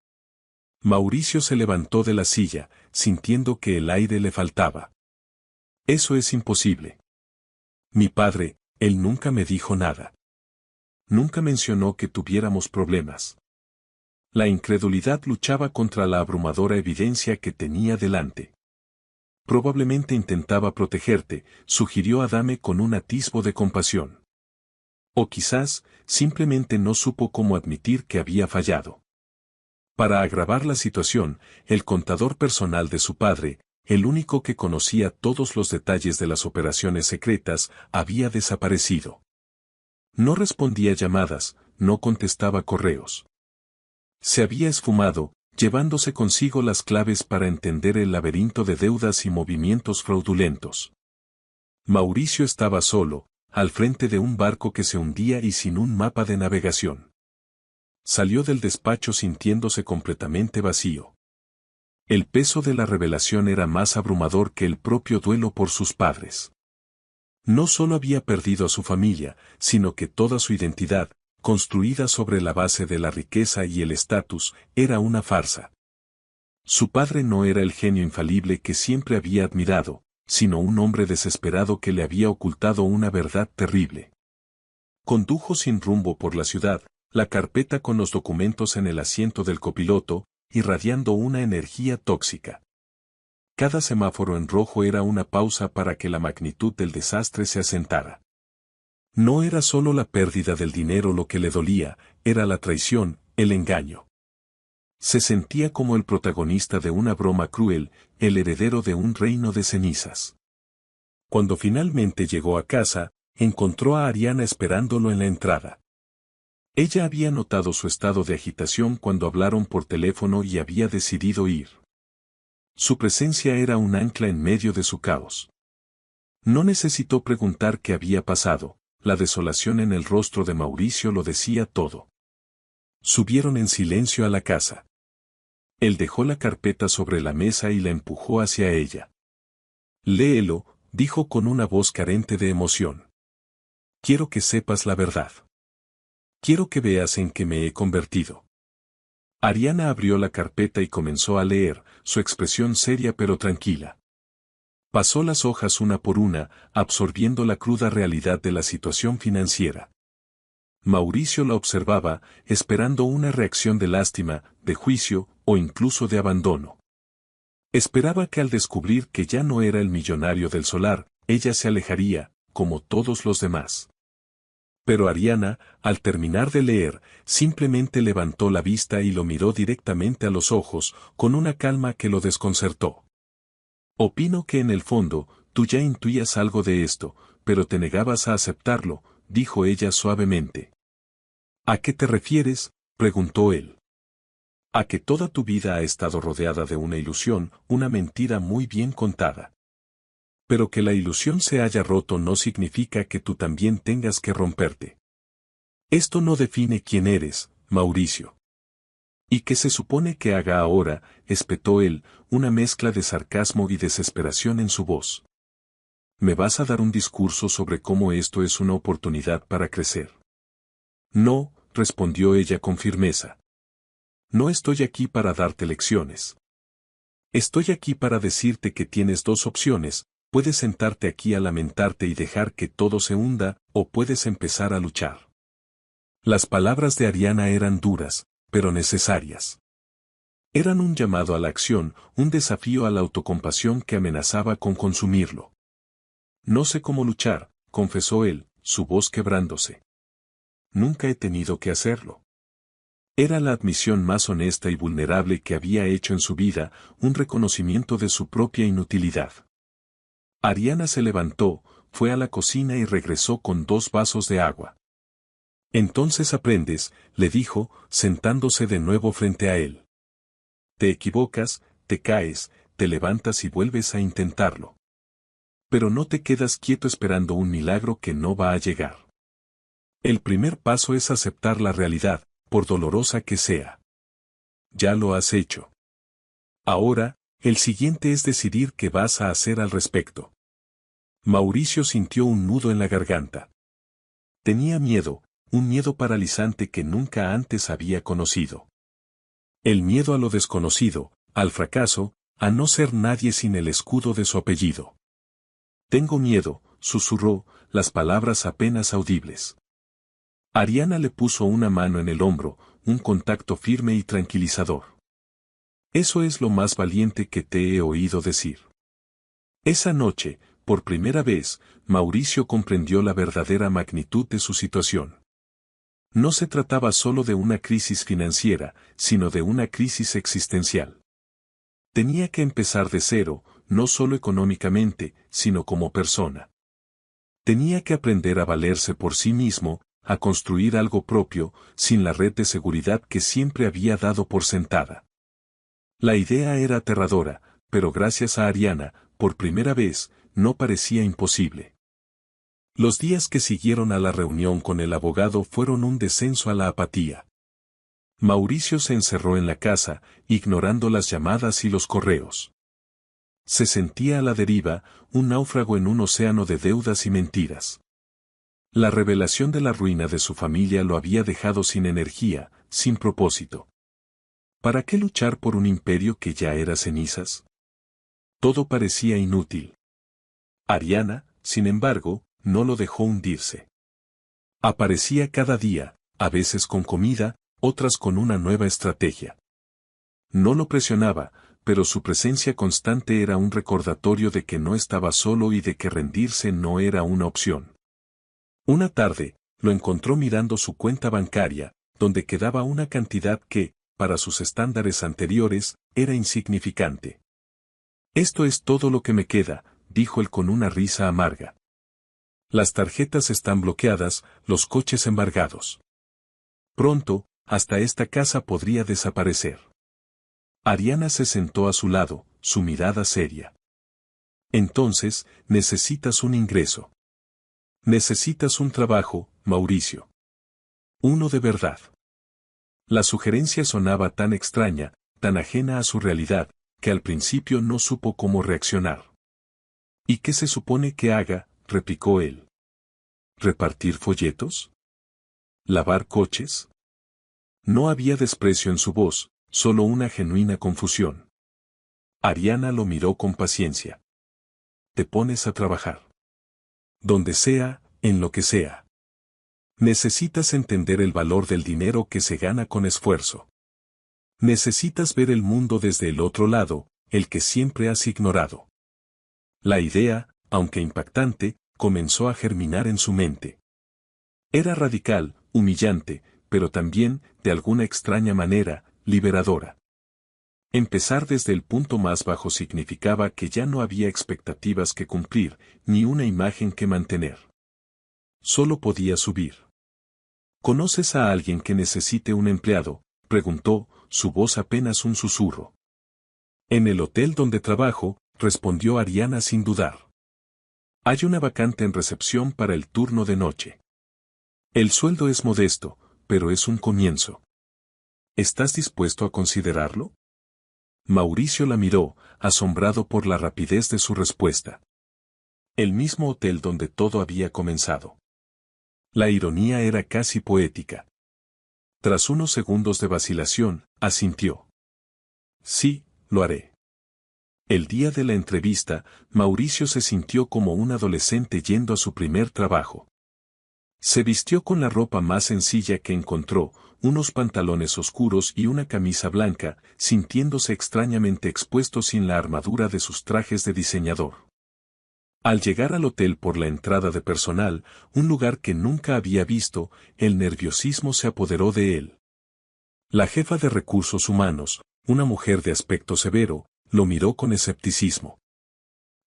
Mauricio se levantó de la silla, sintiendo que el aire le faltaba. Eso es imposible. Mi padre, él nunca me dijo nada. Nunca mencionó que tuviéramos problemas. La incredulidad luchaba contra la abrumadora evidencia que tenía delante. Probablemente intentaba protegerte, sugirió Adame con un atisbo de compasión. O quizás, simplemente no supo cómo admitir que había fallado. Para agravar la situación, el contador personal de su padre, el único que conocía todos los detalles de las operaciones secretas, había desaparecido. No respondía llamadas, no contestaba correos. Se había esfumado, llevándose consigo las claves para entender el laberinto de deudas y movimientos fraudulentos. Mauricio estaba solo, al frente de un barco que se hundía y sin un mapa de navegación. Salió del despacho sintiéndose completamente vacío. El peso de la revelación era más abrumador que el propio duelo por sus padres. No solo había perdido a su familia, sino que toda su identidad, construida sobre la base de la riqueza y el estatus, era una farsa. Su padre no era el genio infalible que siempre había admirado, sino un hombre desesperado que le había ocultado una verdad terrible. Condujo sin rumbo por la ciudad, la carpeta con los documentos en el asiento del copiloto, irradiando una energía tóxica. Cada semáforo en rojo era una pausa para que la magnitud del desastre se asentara. No era solo la pérdida del dinero lo que le dolía, era la traición, el engaño. Se sentía como el protagonista de una broma cruel, el heredero de un reino de cenizas. Cuando finalmente llegó a casa, encontró a Ariana esperándolo en la entrada. Ella había notado su estado de agitación cuando hablaron por teléfono y había decidido ir. Su presencia era un ancla en medio de su caos. No necesitó preguntar qué había pasado, la desolación en el rostro de Mauricio lo decía todo. Subieron en silencio a la casa. Él dejó la carpeta sobre la mesa y la empujó hacia ella. Léelo, dijo con una voz carente de emoción. Quiero que sepas la verdad. Quiero que veas en qué me he convertido. Ariana abrió la carpeta y comenzó a leer, su expresión seria pero tranquila. Pasó las hojas una por una, absorbiendo la cruda realidad de la situación financiera. Mauricio la observaba, esperando una reacción de lástima, de juicio, o incluso de abandono. Esperaba que al descubrir que ya no era el millonario del solar, ella se alejaría, como todos los demás. Pero Ariana, al terminar de leer, simplemente levantó la vista y lo miró directamente a los ojos, con una calma que lo desconcertó. Opino que en el fondo, tú ya intuías algo de esto, pero te negabas a aceptarlo, dijo ella suavemente. ¿A qué te refieres?, preguntó él. A que toda tu vida ha estado rodeada de una ilusión, una mentira muy bien contada. Pero que la ilusión se haya roto no significa que tú también tengas que romperte. Esto no define quién eres, Mauricio. ¿Y qué se supone que haga ahora?, espetó él, una mezcla de sarcasmo y desesperación en su voz. ¿Me vas a dar un discurso sobre cómo esto es una oportunidad para crecer? No, respondió ella con firmeza. No estoy aquí para darte lecciones. Estoy aquí para decirte que tienes dos opciones: puedes sentarte aquí a lamentarte y dejar que todo se hunda, o puedes empezar a luchar. Las palabras de Ariana eran duras, pero necesarias. Eran un llamado a la acción, un desafío a la autocompasión que amenazaba con consumirlo. No sé cómo luchar, confesó él, su voz quebrándose. Nunca he tenido que hacerlo. Era la admisión más honesta y vulnerable que había hecho en su vida, un reconocimiento de su propia inutilidad. Ariana se levantó, fue a la cocina y regresó con 2 vasos de agua. Entonces aprendes, le dijo, sentándose de nuevo frente a él. Te equivocas, te caes, te levantas y vuelves a intentarlo. Pero no te quedas quieto esperando un milagro que no va a llegar. El primer paso es aceptar la realidad, por dolorosa que sea. Ya lo has hecho. Ahora, el siguiente es decidir qué vas a hacer al respecto. Mauricio sintió un nudo en la garganta. Tenía miedo, un miedo paralizante que nunca antes había conocido. El miedo a lo desconocido, al fracaso, a no ser nadie sin el escudo de su apellido. Tengo miedo, susurró, las palabras apenas audibles. Ariana le puso una mano en el hombro, un contacto firme y tranquilizador. Eso es lo más valiente que te he oído decir. Esa noche, por primera vez, Mauricio comprendió la verdadera magnitud de su situación. No se trataba solo de una crisis financiera, sino de una crisis existencial. Tenía que empezar de cero, no solo económicamente, sino como persona. Tenía que aprender a valerse por sí mismo, a construir algo propio, sin la red de seguridad que siempre había dado por sentada. La idea era aterradora, pero gracias a Ariana, por primera vez, no parecía imposible. Los días que siguieron a la reunión con el abogado fueron un descenso a la apatía. Mauricio se encerró en la casa, ignorando las llamadas y los correos. Se sentía a la deriva, un náufrago en un océano de deudas y mentiras. La revelación de la ruina de su familia lo había dejado sin energía, sin propósito. ¿Para qué luchar por un imperio que ya era cenizas? Todo parecía inútil. Ariana, sin embargo, no lo dejó hundirse. Aparecía cada día, a veces con comida, otras con una nueva estrategia. No lo presionaba, pero su presencia constante era un recordatorio de que no estaba solo y de que rendirse no era una opción. Una tarde, lo encontró mirando su cuenta bancaria, donde quedaba una cantidad que, para sus estándares anteriores, era insignificante. Esto es todo lo que me queda, dijo él con una risa amarga. Las tarjetas están bloqueadas, los coches embargados. Pronto, hasta esta casa podría desaparecer. Ariana se sentó a su lado, su mirada seria. Entonces, necesitas un ingreso. Necesitas un trabajo, Mauricio. Uno de verdad. La sugerencia sonaba tan extraña, tan ajena a su realidad, que al principio no supo cómo reaccionar. ¿Y qué se supone que haga?, replicó él. ¿Repartir folletos? ¿Lavar coches? No había desprecio en su voz, solo una genuina confusión. Ariana lo miró con paciencia. Te pones a trabajar. Donde sea, en lo que sea. Necesitas entender el valor del dinero que se gana con esfuerzo. Necesitas ver el mundo desde el otro lado, el que siempre has ignorado. La idea, aunque impactante, comenzó a germinar en su mente. Era radical, humillante, pero también, de alguna extraña manera, liberadora. Empezar desde el punto más bajo significaba que ya no había expectativas que cumplir, ni una imagen que mantener. Solo podía subir. ¿Conoces a alguien que necesite un empleado?, preguntó, su voz apenas un susurro. En el hotel donde trabajo, respondió Ariana sin dudar. Hay una vacante en recepción para el turno de noche. El sueldo es modesto, pero es un comienzo. ¿Estás dispuesto a considerarlo? Mauricio la miró, asombrado por la rapidez de su respuesta. El mismo hotel donde todo había comenzado. La ironía era casi poética. Tras unos segundos de vacilación, asintió. Sí, lo haré. El día de la entrevista, Mauricio se sintió como un adolescente yendo a su primer trabajo. Se vistió con la ropa más sencilla que encontró, unos pantalones oscuros y una camisa blanca, sintiéndose extrañamente expuesto sin la armadura de sus trajes de diseñador. Al llegar al hotel por la entrada de personal, un lugar que nunca había visto, el nerviosismo se apoderó de él. La jefa de recursos humanos, una mujer de aspecto severo, lo miró con escepticismo.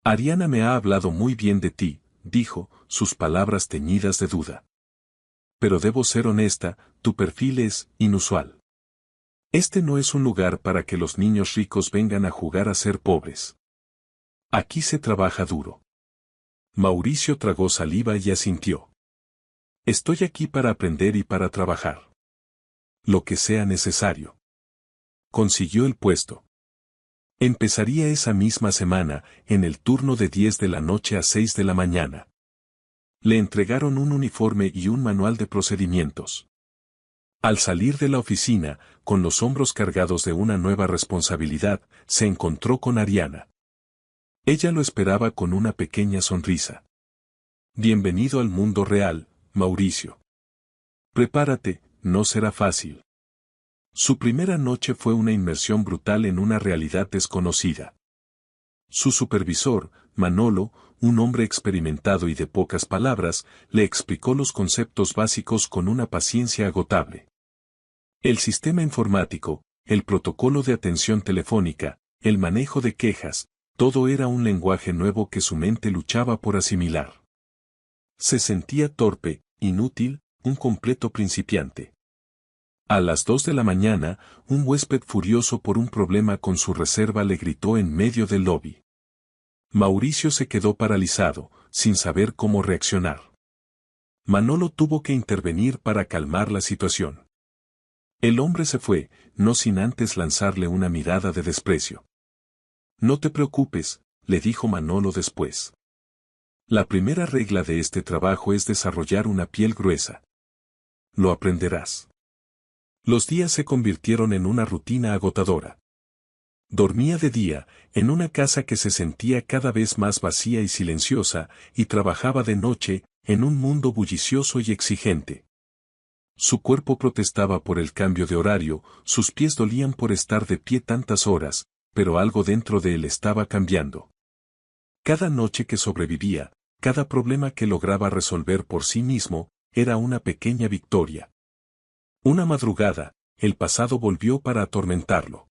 Ariana me ha hablado muy bien de ti, dijo, sus palabras teñidas de duda. Pero debo ser honesta, tu perfil es inusual. Este no es un lugar para que los niños ricos vengan a jugar a ser pobres. Aquí se trabaja duro. Mauricio tragó saliva y asintió. Estoy aquí para aprender y para trabajar. Lo que sea necesario. Consiguió el puesto. Empezaría esa misma semana, en el turno de 10 de la noche a 6 de la mañana. Le entregaron un uniforme y un manual de procedimientos. Al salir de la oficina, con los hombros cargados de una nueva responsabilidad, se encontró con Ariana. Ella lo esperaba con una pequeña sonrisa. Bienvenido al mundo real, Mauricio. Prepárate, no será fácil. Su primera noche fue una inmersión brutal en una realidad desconocida. Su supervisor, Manolo, un hombre experimentado y de pocas palabras, le explicó los conceptos básicos con una paciencia agotable. El sistema informático, el protocolo de atención telefónica, el manejo de quejas, todo era un lenguaje nuevo que su mente luchaba por asimilar. Se sentía torpe, inútil, un completo principiante. A las 2 de la mañana, un huésped furioso por un problema con su reserva le gritó en medio del lobby. Mauricio se quedó paralizado, sin saber cómo reaccionar. Manolo tuvo que intervenir para calmar la situación. El hombre se fue, no sin antes lanzarle una mirada de desprecio. No te preocupes, le dijo Manolo después. La primera regla de este trabajo es desarrollar una piel gruesa. Lo aprenderás. Los días se convirtieron en una rutina agotadora. Dormía de día, en una casa que se sentía cada vez más vacía y silenciosa, y trabajaba de noche, en un mundo bullicioso y exigente. Su cuerpo protestaba por el cambio de horario, sus pies dolían por estar de pie tantas horas, pero algo dentro de él estaba cambiando. Cada noche que sobrevivía, cada problema que lograba resolver por sí mismo, era una pequeña victoria. Una madrugada, el pasado volvió para atormentarlo.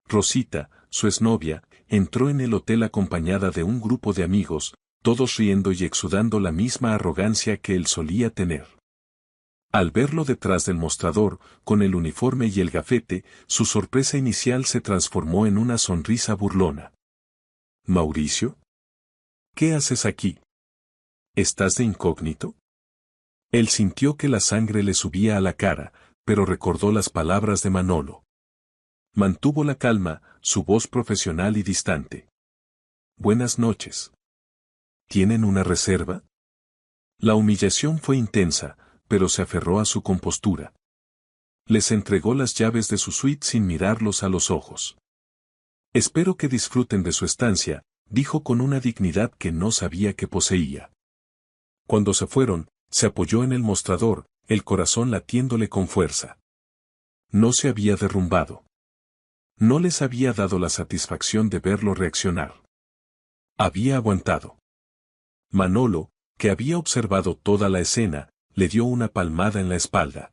Rosita, su exnovia, entró en el hotel acompañada de un grupo de amigos, todos riendo y exudando la misma arrogancia que él solía tener. Al verlo detrás del mostrador, con el uniforme y el gafete, su sorpresa inicial se transformó en una sonrisa burlona. ¿Mauricio? ¿Qué haces aquí? ¿Estás de incógnito? Él sintió que la sangre le subía a la cara, pero recordó las palabras de Manolo. Mantuvo la calma, su voz profesional y distante. Buenas noches. ¿Tienen una reserva? La humillación fue intensa, pero se aferró a su compostura. Les entregó las llaves de su suite sin mirarlos a los ojos. Espero que disfruten de su estancia, dijo con una dignidad que no sabía que poseía. Cuando se fueron, se apoyó en el mostrador, el corazón latiéndole con fuerza. No se había derrumbado. No les había dado la satisfacción de verlo reaccionar. Había aguantado. Manolo, que había observado toda la escena, le dio una palmada en la espalda.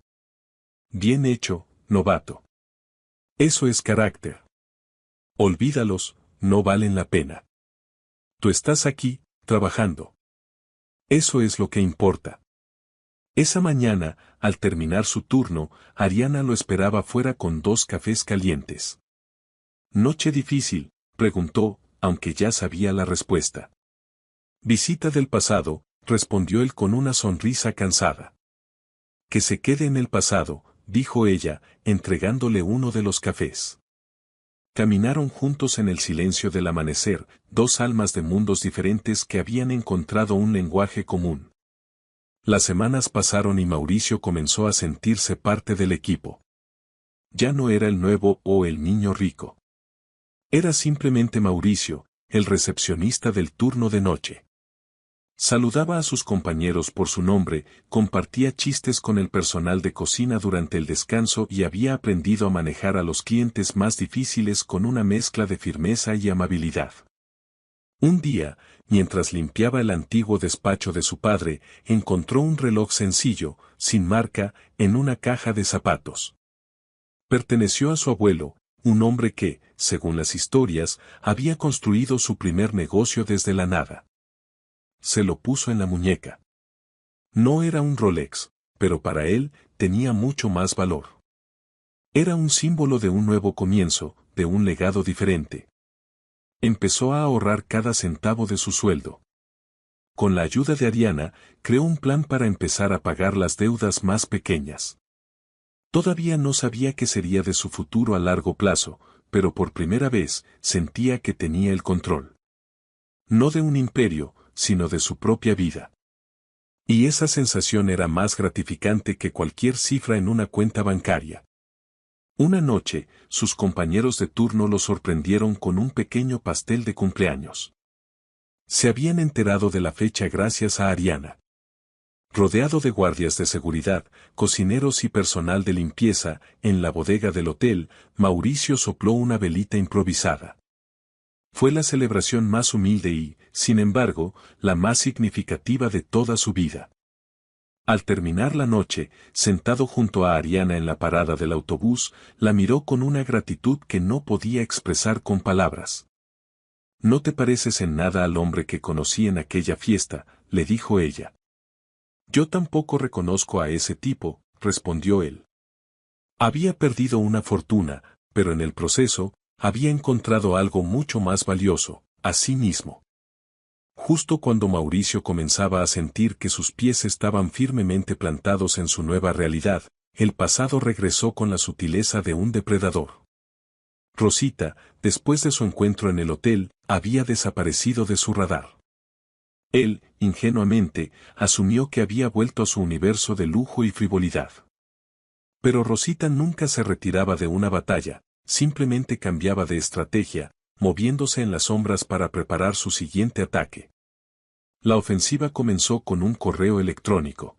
Bien hecho, novato. Eso es carácter. Olvídalos, no valen la pena. Tú estás aquí, trabajando. Eso es lo que importa. Esa mañana, al terminar su turno, Ariana lo esperaba fuera con 2 cafés calientes. ¿Noche difícil?, preguntó, aunque ya sabía la respuesta. Visita del pasado, respondió él con una sonrisa cansada. Que se quede en el pasado, dijo ella, entregándole uno de los cafés. Caminaron juntos en el silencio del amanecer, 2 almas de mundos diferentes que habían encontrado un lenguaje común. Las semanas pasaron y Mauricio comenzó a sentirse parte del equipo. Ya no era el nuevo o el niño rico. Era simplemente Mauricio, el recepcionista del turno de noche. Saludaba a sus compañeros por su nombre, compartía chistes con el personal de cocina durante el descanso y había aprendido a manejar a los clientes más difíciles con una mezcla de firmeza y amabilidad. Un día, mientras limpiaba el antiguo despacho de su padre, encontró un reloj sencillo, sin marca, en una caja de zapatos. Perteneció a su abuelo, un hombre que, según las historias, había construido su primer negocio desde la nada. Se lo puso en la muñeca. No era un Rolex, pero para él tenía mucho más valor. Era un símbolo de un nuevo comienzo, de un legado diferente. Empezó a ahorrar cada centavo de su sueldo. Con la ayuda de Ariana, creó un plan para empezar a pagar las deudas más pequeñas. Todavía no sabía qué sería de su futuro a largo plazo, pero por primera vez sentía que tenía el control. No de un imperio, sino de su propia vida. Y esa sensación era más gratificante que cualquier cifra en una cuenta bancaria. Una noche, sus compañeros de turno lo sorprendieron con un pequeño pastel de cumpleaños. Se habían enterado de la fecha gracias a Ariana. Rodeado de guardias de seguridad, cocineros y personal de limpieza, en la bodega del hotel, Mauricio sopló una velita improvisada. Fue la celebración más humilde y, sin embargo, la más significativa de toda su vida. Al terminar la noche, sentado junto a Ariana en la parada del autobús, la miró con una gratitud que no podía expresar con palabras. «No te pareces en nada al hombre que conocí en aquella fiesta», le dijo ella. «Yo tampoco reconozco a ese tipo», respondió él. Había perdido una fortuna, pero en el proceso, había encontrado algo mucho más valioso, a sí mismo. Justo cuando Mauricio comenzaba a sentir que sus pies estaban firmemente plantados en su nueva realidad, el pasado regresó con la sutileza de un depredador. Rosita, después de su encuentro en el hotel, había desaparecido de su radar. Él, ingenuamente, asumió que había vuelto a su universo de lujo y frivolidad. Pero Rosita nunca se retiraba de una batalla, simplemente cambiaba de estrategia, moviéndose en las sombras para preparar su siguiente ataque. La ofensiva comenzó con un correo electrónico.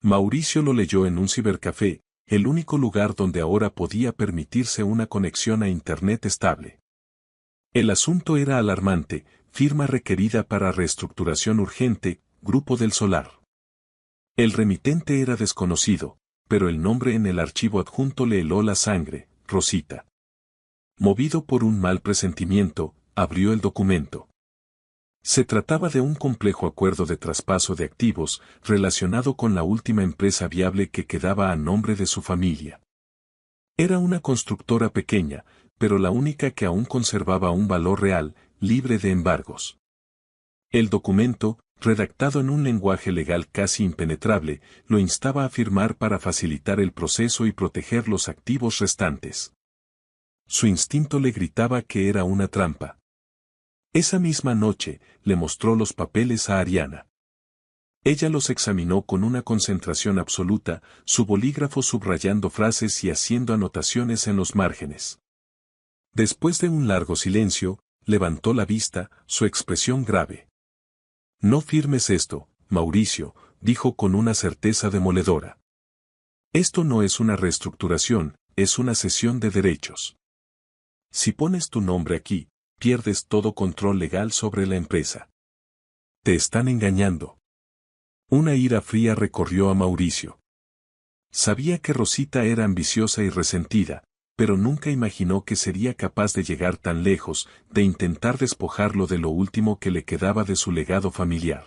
Mauricio lo leyó en un cibercafé, el único lugar donde ahora podía permitirse una conexión a Internet estable. El asunto era alarmante: firma requerida para reestructuración urgente, Grupo del Solar. El remitente era desconocido, pero el nombre en el archivo adjunto le heló la sangre: Rosita. Movido por un mal presentimiento, abrió el documento. Se trataba de un complejo acuerdo de traspaso de activos relacionado con la última empresa viable que quedaba a nombre de su familia. Era una constructora pequeña, pero la única que aún conservaba un valor real, libre de embargos. El documento, redactado en un lenguaje legal casi impenetrable, lo instaba a firmar para facilitar el proceso y proteger los activos restantes. Su instinto le gritaba que era una trampa. Esa misma noche, le mostró los papeles a Ariana. Ella los examinó con una concentración absoluta, su bolígrafo subrayando frases y haciendo anotaciones en los márgenes. Después de un largo silencio, levantó la vista, su expresión grave. «No firmes esto, Mauricio», dijo con una certeza demoledora. «Esto no es una reestructuración, es una cesión de derechos. Si pones tu nombre aquí, pierdes todo control legal sobre la empresa. Te están engañando». Una ira fría recorrió a Mauricio. Sabía que Rosita era ambiciosa y resentida, pero nunca imaginó que sería capaz de llegar tan lejos, de intentar despojarlo de lo último que le quedaba de su legado familiar.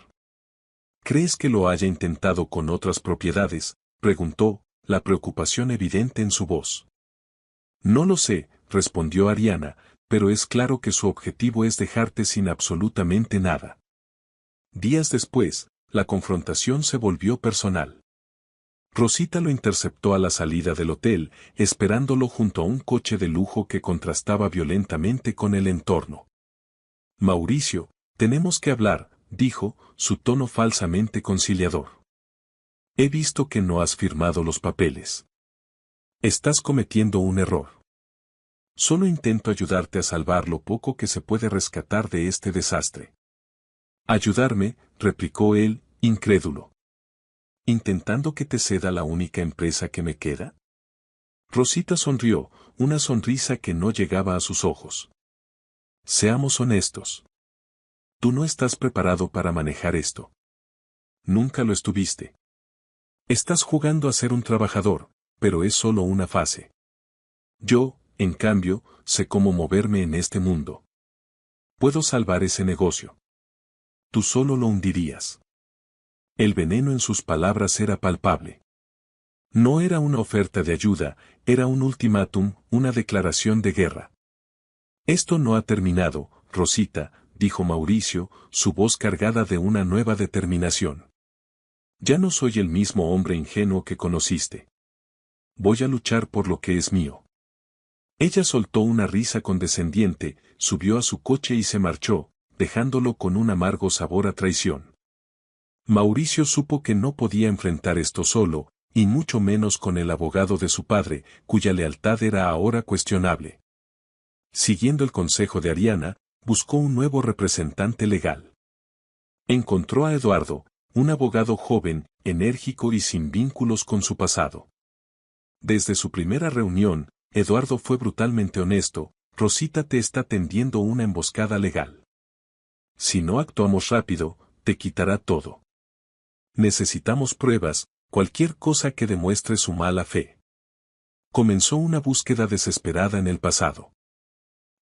«¿Crees que lo haya intentado con otras propiedades?», preguntó, la preocupación evidente en su voz. «No lo sé», respondió Ariana, «pero es claro que su objetivo es dejarte sin absolutamente nada». Días después, la confrontación se volvió personal. Rosita lo interceptó a la salida del hotel, esperándolo junto a un coche de lujo que contrastaba violentamente con el entorno. «Mauricio, tenemos que hablar», dijo, su tono falsamente conciliador. «He visto que no has firmado los papeles. Estás cometiendo un error. Solo intento ayudarte a salvar lo poco que se puede rescatar de este desastre». «¿Ayudarme?», replicó él, incrédulo. «¿Intentando que te ceda la única empresa que me queda?». Rosita sonrió, una sonrisa que no llegaba a sus ojos. «Seamos honestos. Tú no estás preparado para manejar esto. Nunca lo estuviste. Estás jugando a ser un trabajador, pero es solo una fase. Yo, en cambio, sé cómo moverme en este mundo. Puedo salvar ese negocio. Tú solo lo hundirías». El veneno en sus palabras era palpable. No era una oferta de ayuda, era un ultimátum, una declaración de guerra. Esto no ha terminado, Rosita, dijo Mauricio, su voz cargada de una nueva determinación. Ya no soy el mismo hombre ingenuo que conociste. Voy a luchar por lo que es mío. Ella soltó una risa condescendiente, subió a su coche y se marchó, dejándolo con un amargo sabor a traición. Mauricio supo que no podía enfrentar esto solo, y mucho menos con el abogado de su padre, cuya lealtad era ahora cuestionable. Siguiendo el consejo de Ariana, buscó un nuevo representante legal. Encontró a Eduardo, un abogado joven, enérgico y sin vínculos con su pasado. Desde su primera reunión, Eduardo fue brutalmente honesto: Rosita te está tendiendo una emboscada legal. Si no actuamos rápido, te quitará todo. Necesitamos pruebas, cualquier cosa que demuestre su mala fe. Comenzó una búsqueda desesperada en el pasado.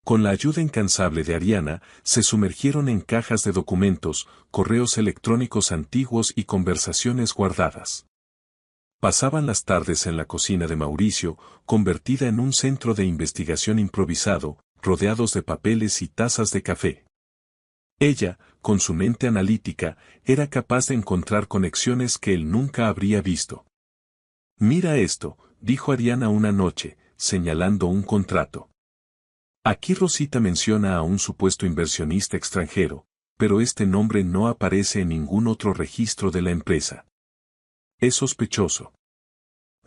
Con la ayuda incansable de Ariana, se sumergieron en cajas de documentos, correos electrónicos antiguos y conversaciones guardadas. Pasaban las tardes en la cocina de Mauricio, convertida en un centro de investigación improvisado, rodeados de papeles y tazas de café. Ella, con su mente analítica, era capaz de encontrar conexiones que él nunca habría visto. Mira esto, dijo Ariana una noche, señalando un contrato. Aquí Rosita menciona a un supuesto inversionista extranjero, pero este nombre no aparece en ningún otro registro de la empresa. Es sospechoso.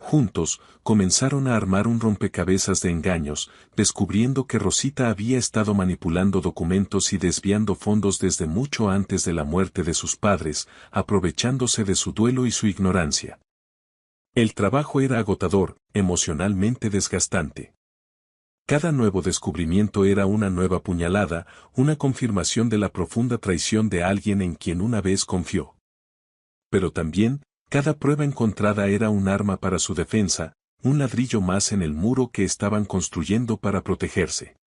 Juntos, comenzaron a armar un rompecabezas de engaños, descubriendo que Rosita había estado manipulando documentos y desviando fondos desde mucho antes de la muerte de sus padres, aprovechándose de su duelo y su ignorancia. El trabajo era agotador, emocionalmente desgastante. Cada nuevo descubrimiento era una nueva puñalada, una confirmación de la profunda traición de alguien en quien una vez confió. Pero también, cada prueba encontrada era un arma para su defensa, un ladrillo más en el muro que estaban construyendo para protegerse.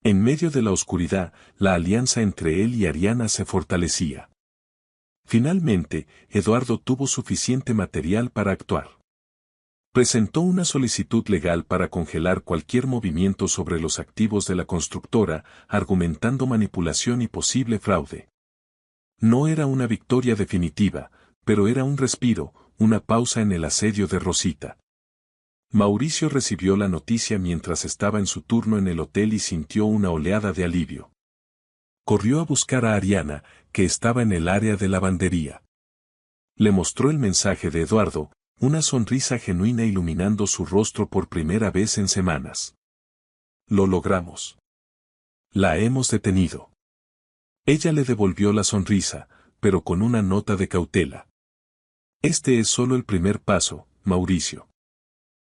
En medio de la oscuridad, la alianza entre él y Ariana se fortalecía. Finalmente, Eduardo tuvo suficiente material para actuar. Presentó una solicitud legal para congelar cualquier movimiento sobre los activos de la constructora, argumentando manipulación y posible fraude. No era una victoria definitiva, pero era un respiro, una pausa en el asedio de Rosita. Mauricio recibió la noticia mientras estaba en su turno en el hotel y sintió una oleada de alivio. Corrió a buscar a Ariana, que estaba en el área de lavandería. Le mostró el mensaje de Eduardo, una sonrisa genuina iluminando su rostro por primera vez en semanas. Lo logramos. La hemos detenido. Ella le devolvió la sonrisa, pero con una nota de cautela. Este es solo el primer paso, Mauricio.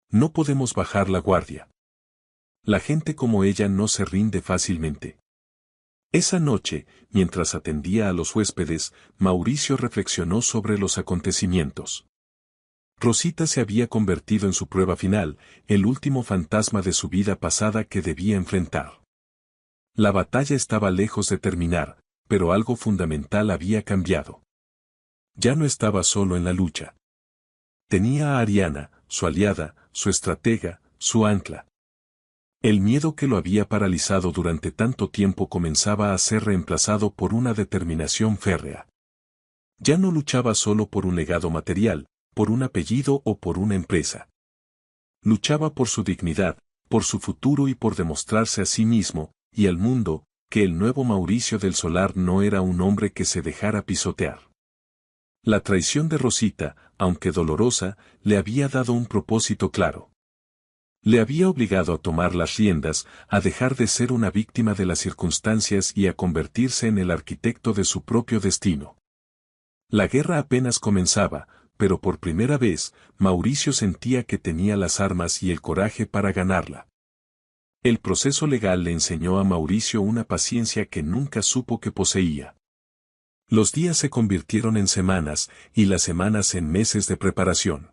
No podemos bajar la guardia. La gente como ella no se rinde fácilmente. Esa noche, mientras atendía a los huéspedes, Mauricio reflexionó sobre los acontecimientos. Rosita se había convertido en su prueba final, el último fantasma de su vida pasada que debía enfrentar. La batalla estaba lejos de terminar, pero algo fundamental había cambiado. Ya no estaba solo en la lucha. Tenía a Ariana, su aliada, su estratega, su ancla. El miedo que lo había paralizado durante tanto tiempo comenzaba a ser reemplazado por una determinación férrea. Ya no luchaba solo por un legado material, por un apellido o por una empresa. Luchaba por su dignidad, por su futuro y por demostrarse a sí mismo, y al mundo, que el nuevo Mauricio del Solar no era un hombre que se dejara pisotear. La traición de Rosita, aunque dolorosa, le había dado un propósito claro. Le había obligado a tomar las riendas, a dejar de ser una víctima de las circunstancias y a convertirse en el arquitecto de su propio destino. La guerra apenas comenzaba, pero por primera vez, Mauricio sentía que tenía las armas y el coraje para ganarla. El proceso legal le enseñó a Mauricio una paciencia que nunca supo que poseía. Los días se convirtieron en semanas, y las semanas en meses de preparación.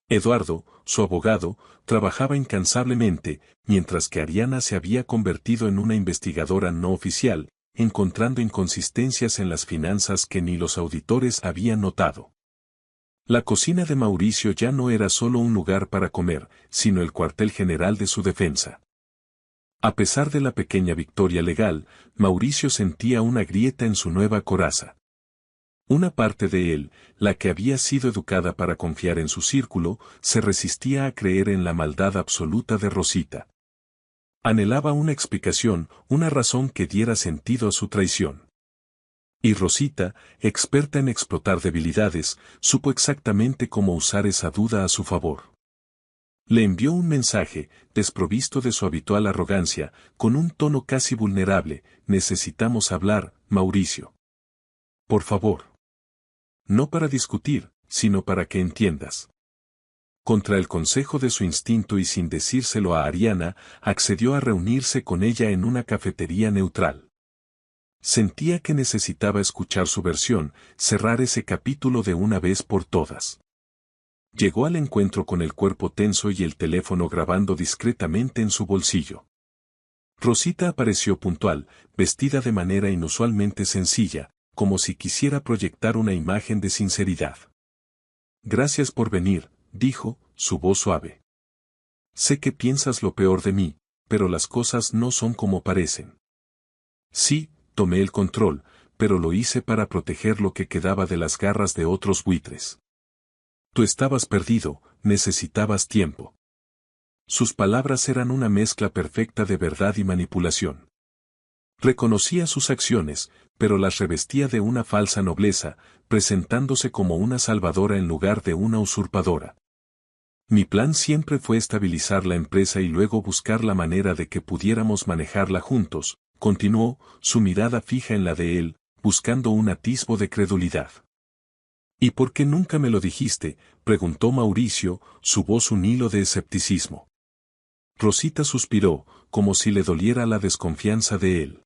Eduardo, su abogado, trabajaba incansablemente, mientras que Ariana se había convertido en una investigadora no oficial, encontrando inconsistencias en las finanzas que ni los auditores habían notado. La cocina de Mauricio ya no era solo un lugar para comer, sino el cuartel general de su defensa. A pesar de la pequeña victoria legal, Mauricio sentía una grieta en su nueva coraza. Una parte de él, la que había sido educada para confiar en su círculo, se resistía a creer en la maldad absoluta de Rosita. Anhelaba una explicación, una razón que diera sentido a su traición. Y Rosita, experta en explotar debilidades, supo exactamente cómo usar esa duda a su favor. Le envió un mensaje, desprovisto de su habitual arrogancia, con un tono casi vulnerable: necesitamos hablar, Mauricio. Por favor. No para discutir, sino para que entiendas. Contra el consejo de su instinto y sin decírselo a Ariana, accedió a reunirse con ella en una cafetería neutral. Sentía que necesitaba escuchar su versión, cerrar ese capítulo de una vez por todas. Llegó al encuentro con el cuerpo tenso y el teléfono grabando discretamente en su bolsillo. Rosita apareció puntual, vestida de manera inusualmente sencilla, como si quisiera proyectar una imagen de sinceridad. Gracias por venir, dijo, su voz suave. Sé que piensas lo peor de mí, pero las cosas no son como parecen. Sí, tomé el control, pero lo hice para proteger lo que quedaba de las garras de otros buitres. Tú estabas perdido, necesitabas tiempo. Sus palabras eran una mezcla perfecta de verdad y manipulación. Reconocía sus acciones, pero las revestía de una falsa nobleza, presentándose como una salvadora en lugar de una usurpadora. Mi plan siempre fue estabilizar la empresa y luego buscar la manera de que pudiéramos manejarla juntos, continuó, su mirada fija en la de él, buscando un atisbo de credulidad. ¿Y por qué nunca me lo dijiste?, preguntó Mauricio, su voz un hilo de escepticismo. Rosita suspiró, como si le doliera la desconfianza de él.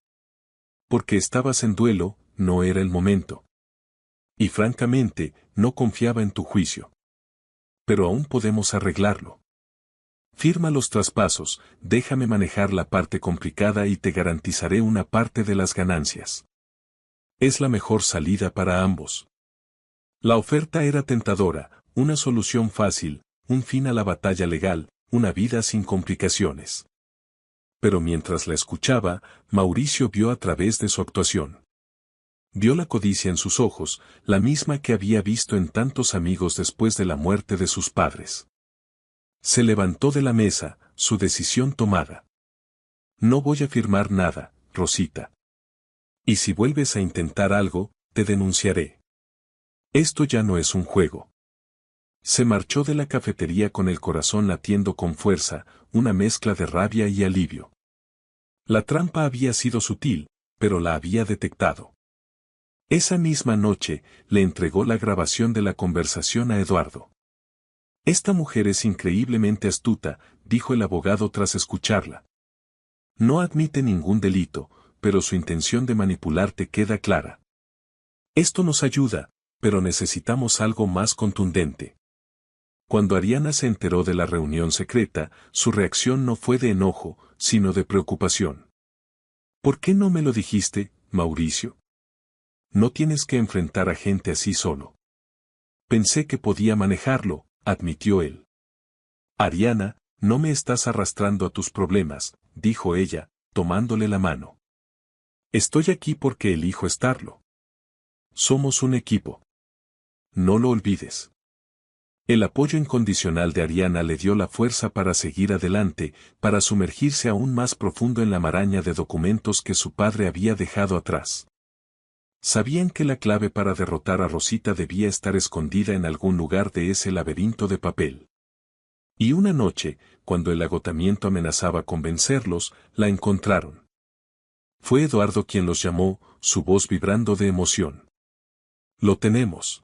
Porque estabas en duelo, no era el momento. Y francamente, no confiaba en tu juicio. Pero aún podemos arreglarlo. Firma los traspasos, déjame manejar la parte complicada y te garantizaré una parte de las ganancias. Es la mejor salida para ambos. La oferta era tentadora, una solución fácil, un fin a la batalla legal, una vida sin complicaciones. Pero mientras la escuchaba, Mauricio vio a través de su actuación. Vio la codicia en sus ojos, la misma que había visto en tantos amigos después de la muerte de sus padres. Se levantó de la mesa, su decisión tomada. No voy a firmar nada, Rosita. Y si vuelves a intentar algo, te denunciaré. Esto ya no es un juego. Se marchó de la cafetería con el corazón latiendo con fuerza, una mezcla de rabia y alivio. La trampa había sido sutil, pero la había detectado. Esa misma noche, le entregó la grabación de la conversación a Eduardo. Esta mujer es increíblemente astuta, dijo el abogado tras escucharla. No admite ningún delito, pero su intención de manipularte queda clara. Esto nos ayuda, pero necesitamos algo más contundente. Cuando Ariana se enteró de la reunión secreta, su reacción no fue de enojo, sino de preocupación. ¿Por qué no me lo dijiste, Mauricio? No tienes que enfrentar a gente así solo. Pensé que podía manejarlo, admitió él. Ariana, no me estás arrastrando a tus problemas, dijo ella, tomándole la mano. Estoy aquí porque elijo estarlo. Somos un equipo. No lo olvides. El apoyo incondicional de Ariana le dio la fuerza para seguir adelante, para sumergirse aún más profundo en la maraña de documentos que su padre había dejado atrás. Sabían que la clave para derrotar a Rosita debía estar escondida en algún lugar de ese laberinto de papel. Y una noche, cuando el agotamiento amenazaba con vencerlos, la encontraron. Fue Eduardo quien los llamó, su voz vibrando de emoción. Lo tenemos.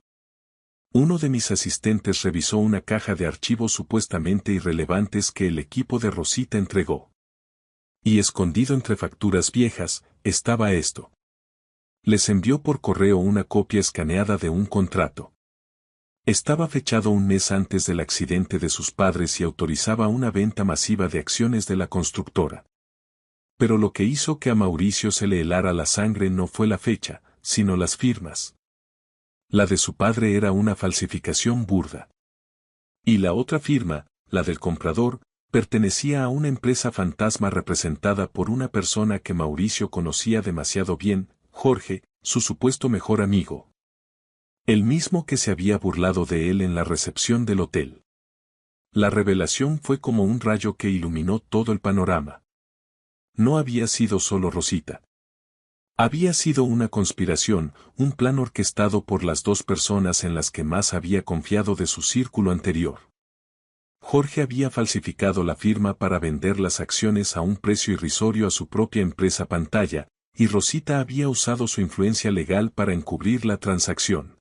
Uno de mis asistentes revisó una caja de archivos supuestamente irrelevantes que el equipo de Rosita entregó. Y escondido entre facturas viejas, estaba esto. Les envió por correo una copia escaneada de un contrato. Estaba fechado un mes antes del accidente de sus padres y autorizaba una venta masiva de acciones de la constructora. Pero lo que hizo que a Mauricio se le helara la sangre no fue la fecha, sino las firmas. La de su padre era una falsificación burda. Y la otra firma, la del comprador, pertenecía a una empresa fantasma representada por una persona que Mauricio conocía demasiado bien, Jorge, su supuesto mejor amigo. El mismo que se había burlado de él en la recepción del hotel. La revelación fue como un rayo que iluminó todo el panorama. No había sido solo Rosita. Había sido una conspiración, un plan orquestado por las dos personas en las que más había confiado de su círculo anterior. Jorge había falsificado la firma para vender las acciones a un precio irrisorio a su propia empresa pantalla, y Rosita había usado su influencia legal para encubrir la transacción.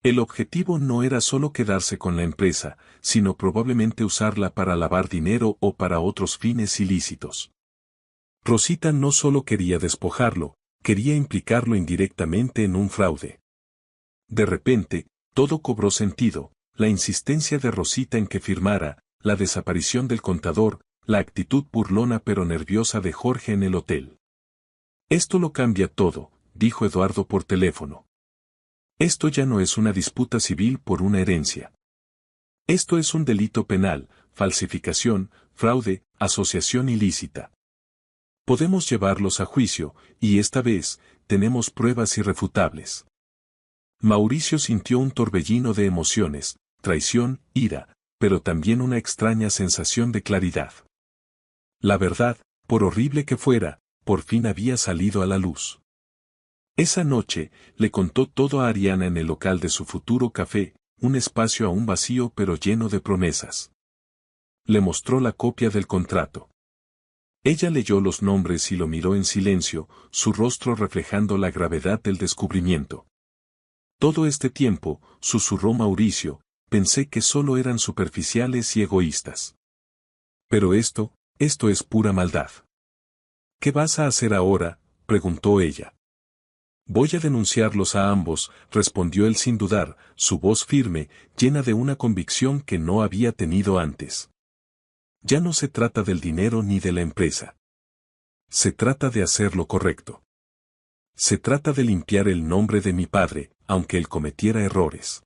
El objetivo no era solo quedarse con la empresa, sino probablemente usarla para lavar dinero o para otros fines ilícitos. Rosita no solo quería despojarlo, quería implicarlo indirectamente en un fraude. De repente, todo cobró sentido, la insistencia de Rosita en que firmara, la desaparición del contador, la actitud burlona pero nerviosa de Jorge en el hotel. Esto lo cambia todo, dijo Eduardo por teléfono. Esto ya no es una disputa civil por una herencia. Esto es un delito penal, falsificación, fraude, asociación ilícita. Podemos llevarlos a juicio, y esta vez, tenemos pruebas irrefutables. Mauricio sintió un torbellino de emociones, traición, ira, pero también una extraña sensación de claridad. La verdad, por horrible que fuera, por fin había salido a la luz. Esa noche, le contó todo a Ariana en el local de su futuro café, un espacio aún vacío pero lleno de promesas. Le mostró la copia del contrato. Ella leyó los nombres y lo miró en silencio, su rostro reflejando la gravedad del descubrimiento. Todo este tiempo, susurró Mauricio, pensé que solo eran superficiales y egoístas. Pero esto es pura maldad. ¿Qué vas a hacer ahora?, preguntó ella. Voy a denunciarlos a ambos, respondió él sin dudar, su voz firme, llena de una convicción que no había tenido antes. Ya no se trata del dinero ni de la empresa. Se trata de hacer lo correcto. Se trata de limpiar el nombre de mi padre, aunque él cometiera errores.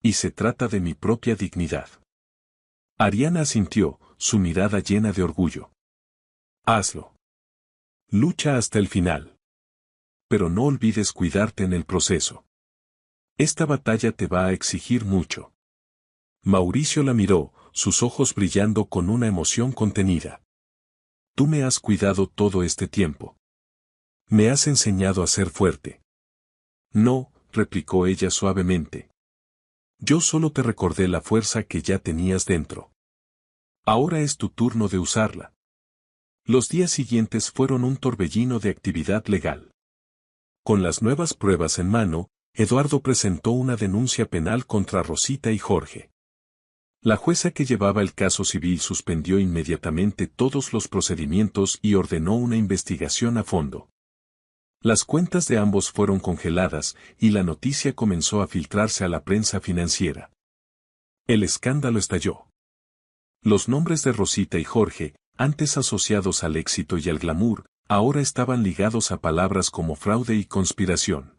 Y se trata de mi propia dignidad. Ariana asintió, su mirada llena de orgullo. Hazlo. Lucha hasta el final. Pero no olvides cuidarte en el proceso. Esta batalla te va a exigir mucho. Mauricio la miró, sus ojos brillando con una emoción contenida. Tú me has cuidado todo este tiempo. Me has enseñado a ser fuerte. No, replicó ella suavemente. Yo solo te recordé la fuerza que ya tenías dentro. Ahora es tu turno de usarla. Los días siguientes fueron un torbellino de actividad legal. Con las nuevas pruebas en mano, Eduardo presentó una denuncia penal contra Rosita y Jorge. La jueza que llevaba el caso civil suspendió inmediatamente todos los procedimientos y ordenó una investigación a fondo. Las cuentas de ambos fueron congeladas y la noticia comenzó a filtrarse a la prensa financiera. El escándalo estalló. Los nombres de Rosita y Jorge, antes asociados al éxito y al glamour, ahora estaban ligados a palabras como fraude y conspiración.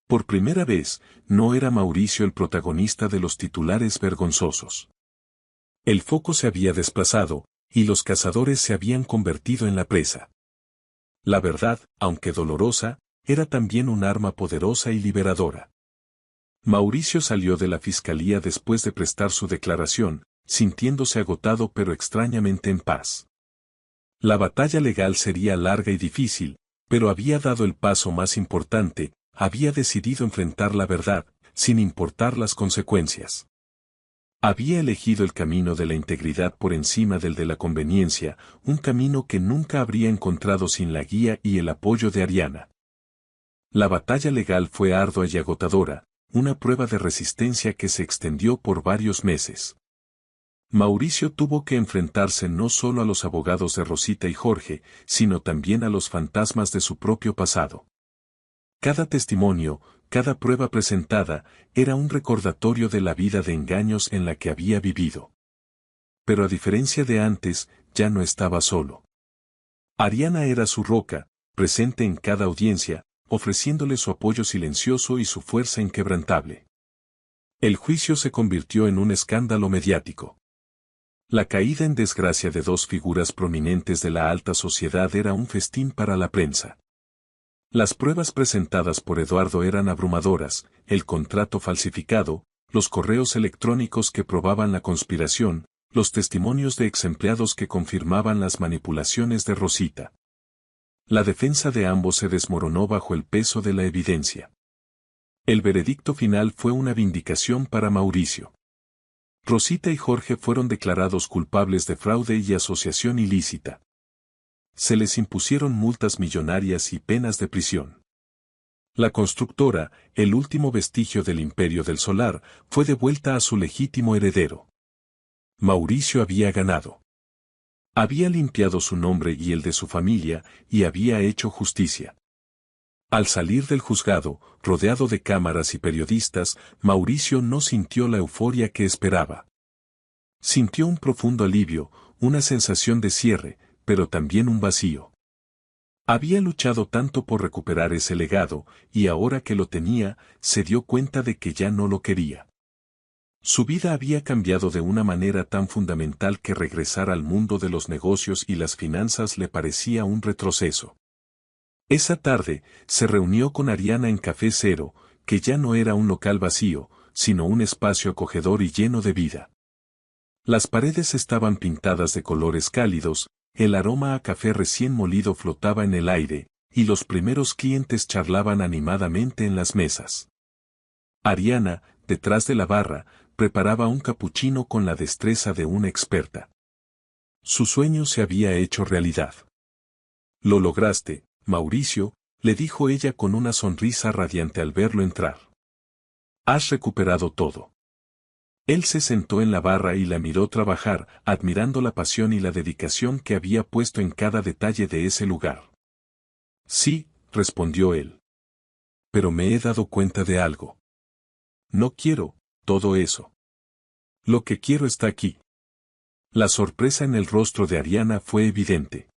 Por primera vez, no era Mauricio el protagonista de los titulares vergonzosos. El foco se había desplazado, y los cazadores se habían convertido en la presa. La verdad, aunque dolorosa, era también un arma poderosa y liberadora. Mauricio salió de la fiscalía después de prestar su declaración, sintiéndose agotado pero extrañamente en paz. La batalla legal sería larga y difícil, pero había dado el paso más importante, había decidido enfrentar la verdad, sin importar las consecuencias. Había elegido el camino de la integridad por encima del de la conveniencia, un camino que nunca habría encontrado sin la guía y el apoyo de Ariana. La batalla legal fue ardua y agotadora, una prueba de resistencia que se extendió por varios meses. Mauricio tuvo que enfrentarse no solo a los abogados de Rosita y Jorge, sino también a los fantasmas de su propio pasado. Cada testimonio, cada prueba presentada, era un recordatorio de la vida de engaños en la que había vivido. Pero a diferencia de antes, ya no estaba solo. Ariana era su roca, presente en cada audiencia, ofreciéndole su apoyo silencioso y su fuerza inquebrantable. El juicio se convirtió en un escándalo mediático. La caída en desgracia de dos figuras prominentes de la alta sociedad era un festín para la prensa. Las pruebas presentadas por Eduardo eran abrumadoras: el contrato falsificado, los correos electrónicos que probaban la conspiración, los testimonios de exempleados que confirmaban las manipulaciones de Rosita. La defensa de ambos se desmoronó bajo el peso de la evidencia. El veredicto final fue una vindicación para Mauricio. Rosita y Jorge fueron declarados culpables de fraude y asociación ilícita. Se les impusieron multas millonarias y penas de prisión. La constructora, el último vestigio del imperio del solar, fue devuelta a su legítimo heredero. Mauricio había ganado. Había limpiado su nombre y el de su familia, y había hecho justicia. Al salir del juzgado, rodeado de cámaras y periodistas, Mauricio no sintió la euforia que esperaba. Sintió un profundo alivio, una sensación de cierre, pero también un vacío. Había luchado tanto por recuperar ese legado, y ahora que lo tenía, se dio cuenta de que ya no lo quería. Su vida había cambiado de una manera tan fundamental que regresar al mundo de los negocios y las finanzas le parecía un retroceso. Esa tarde, se reunió con Ariana en Café Cero, que ya no era un local vacío, sino un espacio acogedor y lleno de vida. Las paredes estaban pintadas de colores cálidos, el aroma a café recién molido flotaba en el aire, y los primeros clientes charlaban animadamente en las mesas. Ariana, detrás de la barra, preparaba un capuchino con la destreza de una experta. Su sueño se había hecho realidad. «Lo lograste, Mauricio», le dijo ella con una sonrisa radiante al verlo entrar. «Has recuperado todo». Él se sentó en la barra y la miró trabajar, admirando la pasión y la dedicación que había puesto en cada detalle de ese lugar. «Sí», respondió él. «Pero me he dado cuenta de algo. No quiero todo eso. Lo que quiero está aquí». La sorpresa en el rostro de Ariana fue evidente.